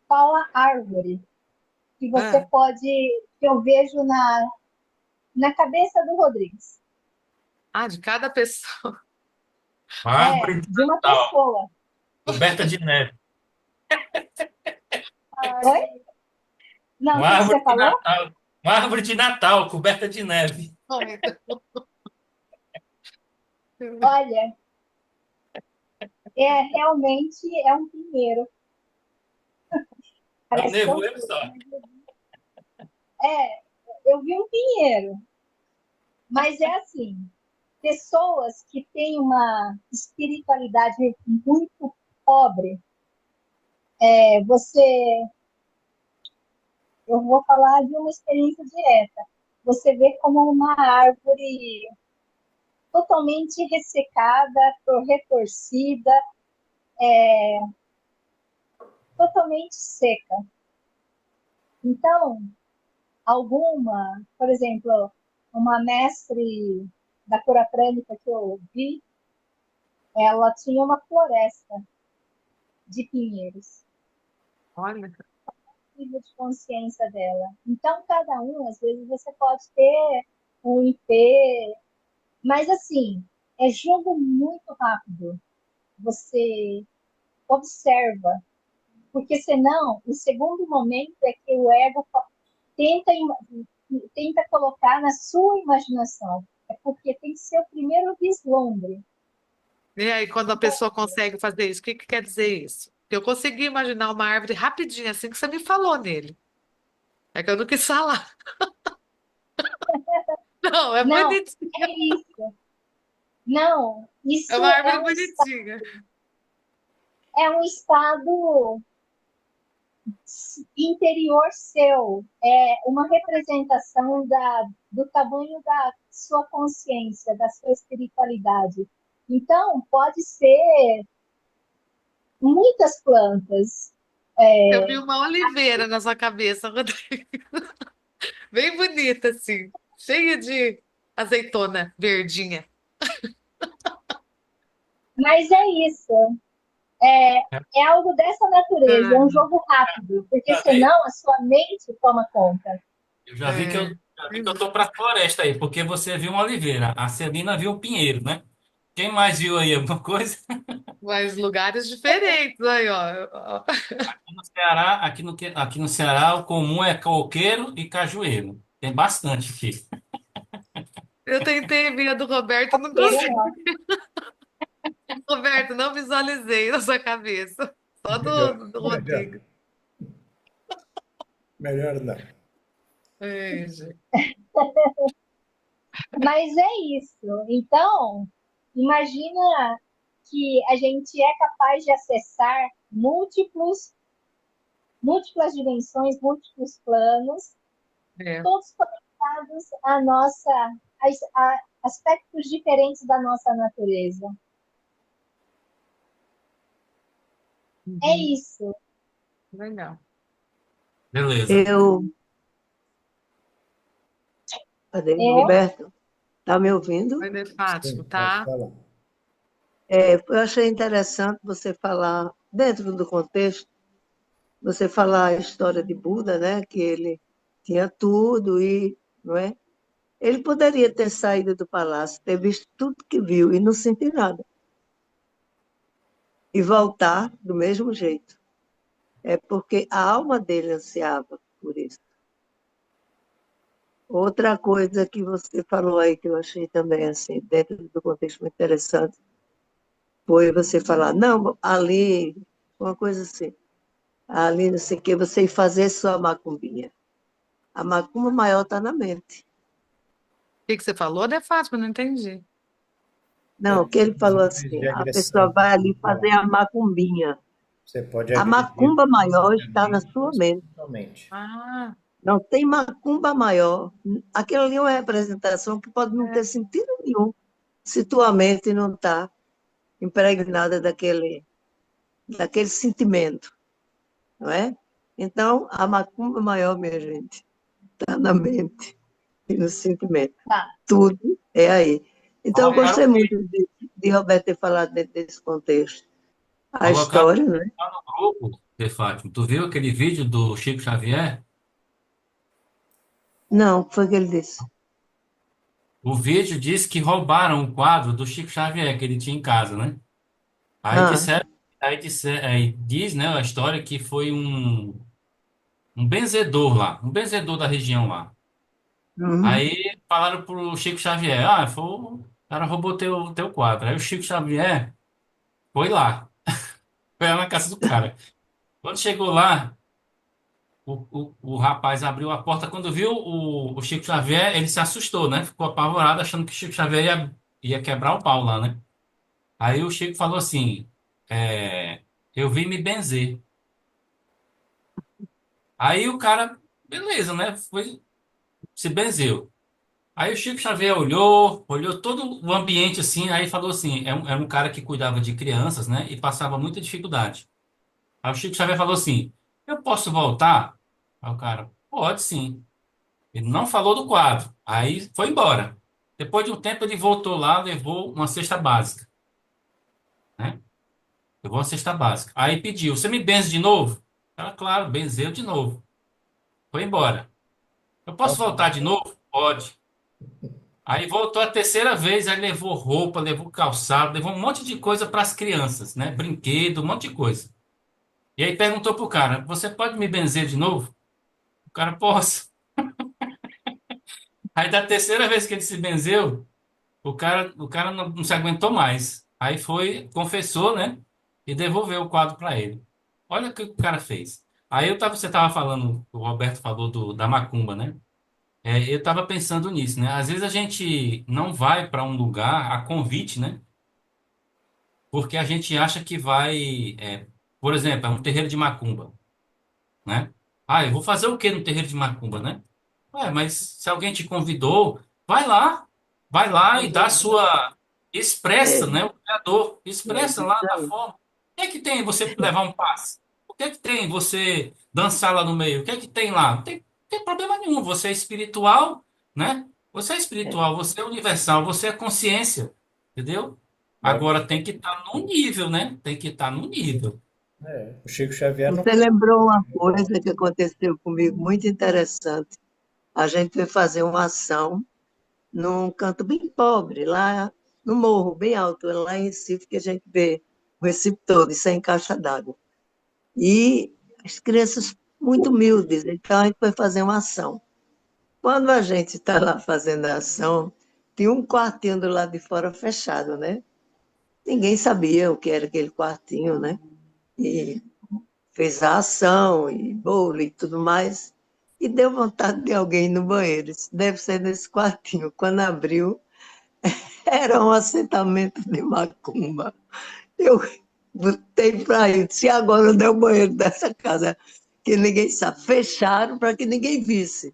qual a árvore que você Ah, pode, que eu vejo na cabeça do Rodrigues? de cada pessoa. Uma árvore de De uma Natal, pessoa. coberta de neve. Oi? Não, o Uma que árvore você de falou? Natal. Uma árvore de Natal, coberta de neve. Ai, Olha, realmente é um pinheiro. É o Parece tão nevoeiro feio, só. mas eu vi um pinheiro. Mas é assim, pessoas que têm uma espiritualidade muito pobre, você, eu vou falar de uma experiência direta. Você vê como uma árvore totalmente ressecada, retorcida, totalmente seca. Então, por exemplo, uma mestre da cura prânica que eu vi, ela tinha uma floresta de pinheiros, olha. nível de consciência dela. Então, cada um, às vezes, você pode ter um IP, mas assim, é jogo muito rápido. Você observa, porque senão, o segundo momento é que o ego tenta, tenta colocar na sua imaginação. É porque tem que ser o primeiro vislumbre. E aí, quando a pessoa consegue fazer isso, o que que quer dizer isso? Eu consegui imaginar uma árvore rapidinho, assim que você me falou nele. É que eu não quis falar. Não, é Não, bonitinho. é isso. Não, É isso uma árvore bonitinha. é um estado interior seu, é uma representação do tamanho da sua consciência, da sua espiritualidade. Então, pode ser muitas plantas. Eu vi uma oliveira na sua cabeça, Rodrigo. Bem bonita, assim. Cheia de azeitona verdinha. Mas é isso. É algo dessa natureza, é um Ah, jogo rápido, porque Já vi, senão a sua mente toma conta. eu já vi que eu, é. já vi que eu tô pra floresta aí, porque você viu uma oliveira, a Celina viu o pinheiro, né? Quem mais viu aí alguma coisa? Mas lugares diferentes aí, ó. No Ceará, aqui no Ceará, o comum é coqueiro e cajueiro. Tem bastante aqui. Eu tentei ver a do Roberto, não Queira consegui. não. Roberto, não visualizei na sua cabeça. Só Melhor, do melhor, Rodrigo. melhor não. Ai, gente. Mas é isso. Então, imagina que a gente é capaz de acessar múltiplas dimensões, múltiplos planos, É. todos conectados a aspectos diferentes da nossa natureza. É Uhum. isso. Legal. Beleza. Eu, cadê? Eu, Roberto, tá me ouvindo? Vai de Fátima, Sim, pode tá? falar. Eu achei interessante você falar, dentro do contexto, você falar a história de Buda, né? Que ele tinha tudo e, não é? Ele poderia ter saído do palácio, ter visto tudo que viu e não sentir nada, e voltar do mesmo jeito. É porque a alma dele ansiava por isso. Outra coisa que você falou aí que eu achei também assim, dentro do contexto muito interessante, foi você falar, não, ali, uma coisa assim, ali não sei o que, você ir fazer sua macumbinha. A macumba maior está na mente. O que que você falou, de Fátima? Não entendi. Não, o que ele Os falou níveis assim, de a agressão pessoa que vai ali você fala. fazer a macumbinha. Você pode A agredir macumba maior está na fisicamente ou sua mente. espiritualmente. Ah, Não tem macumba maior. Aquilo ali é uma representação que pode não é. ter sentido nenhum, se tua mente não está impregnada daquele sentimento, não é? Então, a macumba maior, minha gente, está na mente e no sentimento. tá. Tudo é aí. Então, eu Colocaram gostei o muito vídeo, de Roberto ter falado dentro desse contexto. A colocaram história, né? lá no grupo, de Fátima. Tu viu aquele vídeo do Chico Xavier? Não, foi o que ele disse. O vídeo diz que roubaram o quadro do Chico Xavier que ele tinha em casa, né? Aí Ah, disseram, aí diz, né, a história que foi um benzedor lá, um benzedor da região lá. uhum. Aí falaram pro Chico Xavier, foi, o cara roubou teu quadro. Aí o Chico Xavier foi lá, foi lá na casa do cara. Quando chegou lá, o rapaz abriu a porta. Quando viu o Chico Xavier, ele se assustou, né? Ficou apavorado, achando que o Chico Xavier ia quebrar o pau lá, né? Aí o Chico falou assim: eu vim me benzer. Aí o cara, beleza, né? Foi, se benzeu. Aí o Chico Xavier olhou todo o ambiente assim, aí falou assim: era um cara que cuidava de crianças, né? E passava muita dificuldade. Aí o Chico Xavier falou assim: eu posso voltar? Aí o cara, pode sim. Ele não falou do quadro. Aí foi embora. Depois de um tempo ele voltou lá, levou uma cesta básica, né? Levou uma cesta básica. Aí pediu: você me benze de novo? Ela, claro, benzeu de novo. Foi embora. Eu posso Posso voltar de voltar? novo? Pode. Aí voltou a terceira vez, aí levou roupa, levou calçado, levou um monte de coisa para as crianças, né? Brinquedo, um monte de coisa. E aí perguntou pro cara: você pode me benzer de novo? O cara, posso. Aí da terceira vez que ele se benzeu, o cara não se aguentou mais. Aí foi, confessou, né? E devolveu o quadro para ele. Olha o que o cara fez. Aí você tava falando, o Roberto falou da macumba, né? Eu estava pensando nisso, né? Às vezes a gente não vai para um lugar a convite, né? Porque a gente acha que vai, por exemplo, é um terreiro de macumba, né? Eu vou fazer o quê no terreiro de macumba, né? Mas se alguém te convidou, vai lá e dá a sua, expressa, É, né? O criador, é expressa isso lá da aí. forma. O que é que tem você levar um passe? O que é que tem você dançar lá no meio? O que é que tem lá? Não tem problema nenhum. Você é espiritual, né? Você é É, espiritual, você é universal, você é consciência, entendeu? Mas Agora tem que estar no nível, né? Tem que estar no nível. o Chico Xavier não Você lembrou uma coisa que aconteceu comigo muito interessante. A gente foi fazer uma ação num canto bem pobre, lá no morro, bem alto, lá em Recife, que a gente vê o Recife todo, isso é em caixa d'água. E as crianças muito humildes, então a gente foi fazer uma ação. Quando a gente está lá fazendo a ação, tinha um quartinho do lado de fora fechado, né? Ninguém sabia o que era aquele quartinho, né? E fez a ação, e bolo e tudo mais, e deu vontade de alguém ir no banheiro. Isso deve ser nesse quartinho. Quando abriu, era um assentamento de macumba. Eu botei para ir, se agora eu der o banheiro dessa casa, que ninguém sabe, fecharam para que ninguém visse,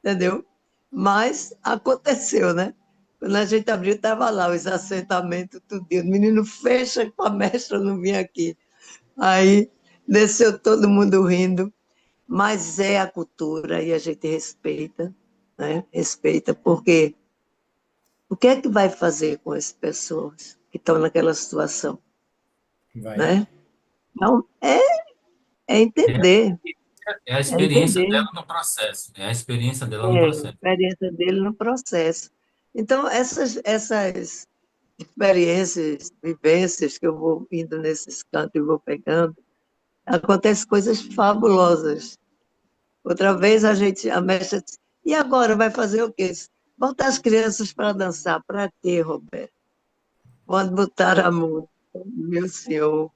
entendeu? Mas aconteceu, né? Quando a gente abriu, estava lá os assentamentos, tudo. O menino fecha com a mestra, não vinha aqui. Aí desceu todo mundo rindo, mas é a cultura e a gente respeita, né? Respeita, porque o que é que vai fazer com as pessoas que estão naquela situação, vai. né? Então, é É, entender, é a é experiência entender dela no processo. É a experiência dela no a processo. experiência dele no processo. Então, essas experiências, vivências que eu vou indo nesses cantos e vou pegando, acontecem coisas fabulosas. Outra vez a mestra disse, e agora vai fazer o quê? Botar as crianças para dançar. Para quê, Roberto? Quando botaram a música, meu senhor,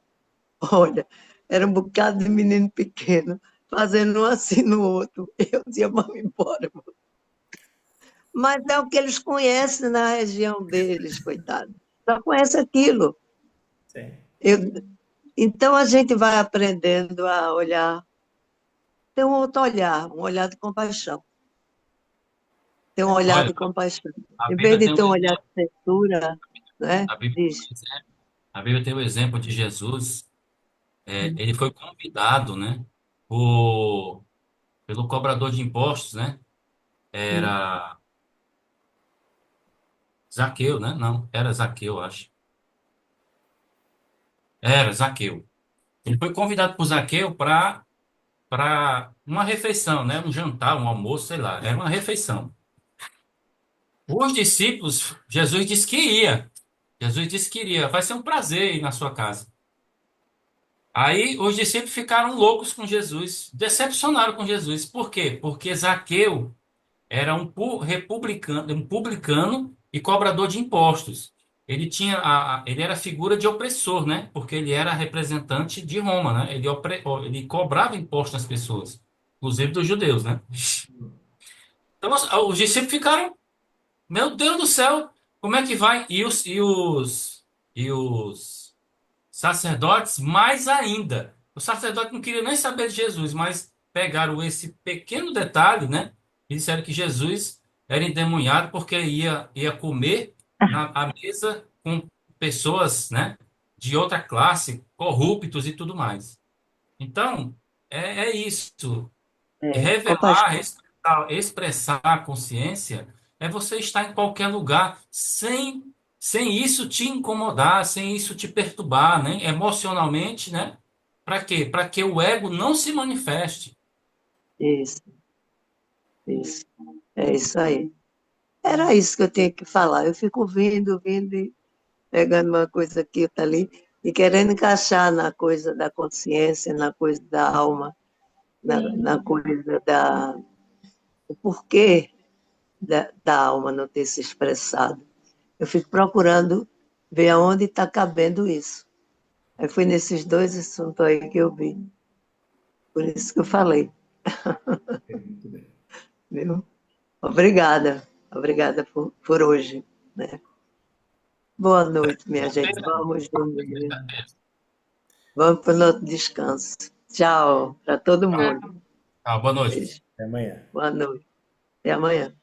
olha, era um bocado de menino pequeno, fazendo um assim no outro. Eu dizia, vamos embora. Mas é o que eles conhecem na região deles, coitado. Só conhece aquilo. Sim. Eu- então a gente vai aprendendo a olhar, ter um outro olhar, um olhar de compaixão. Ter um olhar Olha, de compaixão. a Em vez Bíblia de tem um ter um olhar exemplo. de censura, né? A Bíblia tem Diz. um exemplo. A Bíblia tem o exemplo de Jesus. Ele foi convidado, né? Por, pelo cobrador de impostos, né? Era Zaqueu, né? Não, era Zaqueu, acho. Era Zaqueu. Ele foi convidado por Zaqueu para uma refeição, né? Um jantar, um almoço, sei lá. Era uma refeição. Os discípulos, Jesus disse que ia. Jesus disse que iria. Vai ser um prazer ir na sua casa. Aí os discípulos ficaram loucos com Jesus, decepcionaram com Jesus. Por quê? Porque Zaqueu era republicano, um publicano e cobrador de impostos. Ele tinha ele era figura de opressor, né? Porque ele era representante de Roma, né? Ele cobrava impostos das pessoas, inclusive dos judeus, né? Então os discípulos ficaram, meu Deus do céu, como é que vai? E os sacerdotes, mais ainda. O sacerdote não queria nem saber de Jesus, mas pegaram esse pequeno detalhe, né? E disseram que Jesus era endemoniado porque ia comer à mesa com pessoas, né? De outra classe, corruptos e tudo mais. Então, é isso. Revelar, Compaixão. expressar a consciência é você estar em qualquer lugar sem isso te incomodar, sem isso te perturbar, né? Emocionalmente, né? Para quê? Para que o ego não se manifeste. Isso, isso. É isso aí. Era isso que eu tinha que falar. Eu fico ouvindo e pegando uma coisa aqui, outra ali, e querendo encaixar na coisa da consciência, na coisa da alma, na coisa o porquê da alma não ter se expressado. Eu fico procurando ver aonde está cabendo isso. Aí foi nesses dois assuntos aí que eu vi. Por isso que eu falei, Muito bem. viu? Obrigada por hoje, né? Boa noite, minha gente. Vamos dormir. Vamos para o nosso descanso. Tchau para todo mundo. Boa noite. Beijo. Até amanhã. Boa noite. Até amanhã.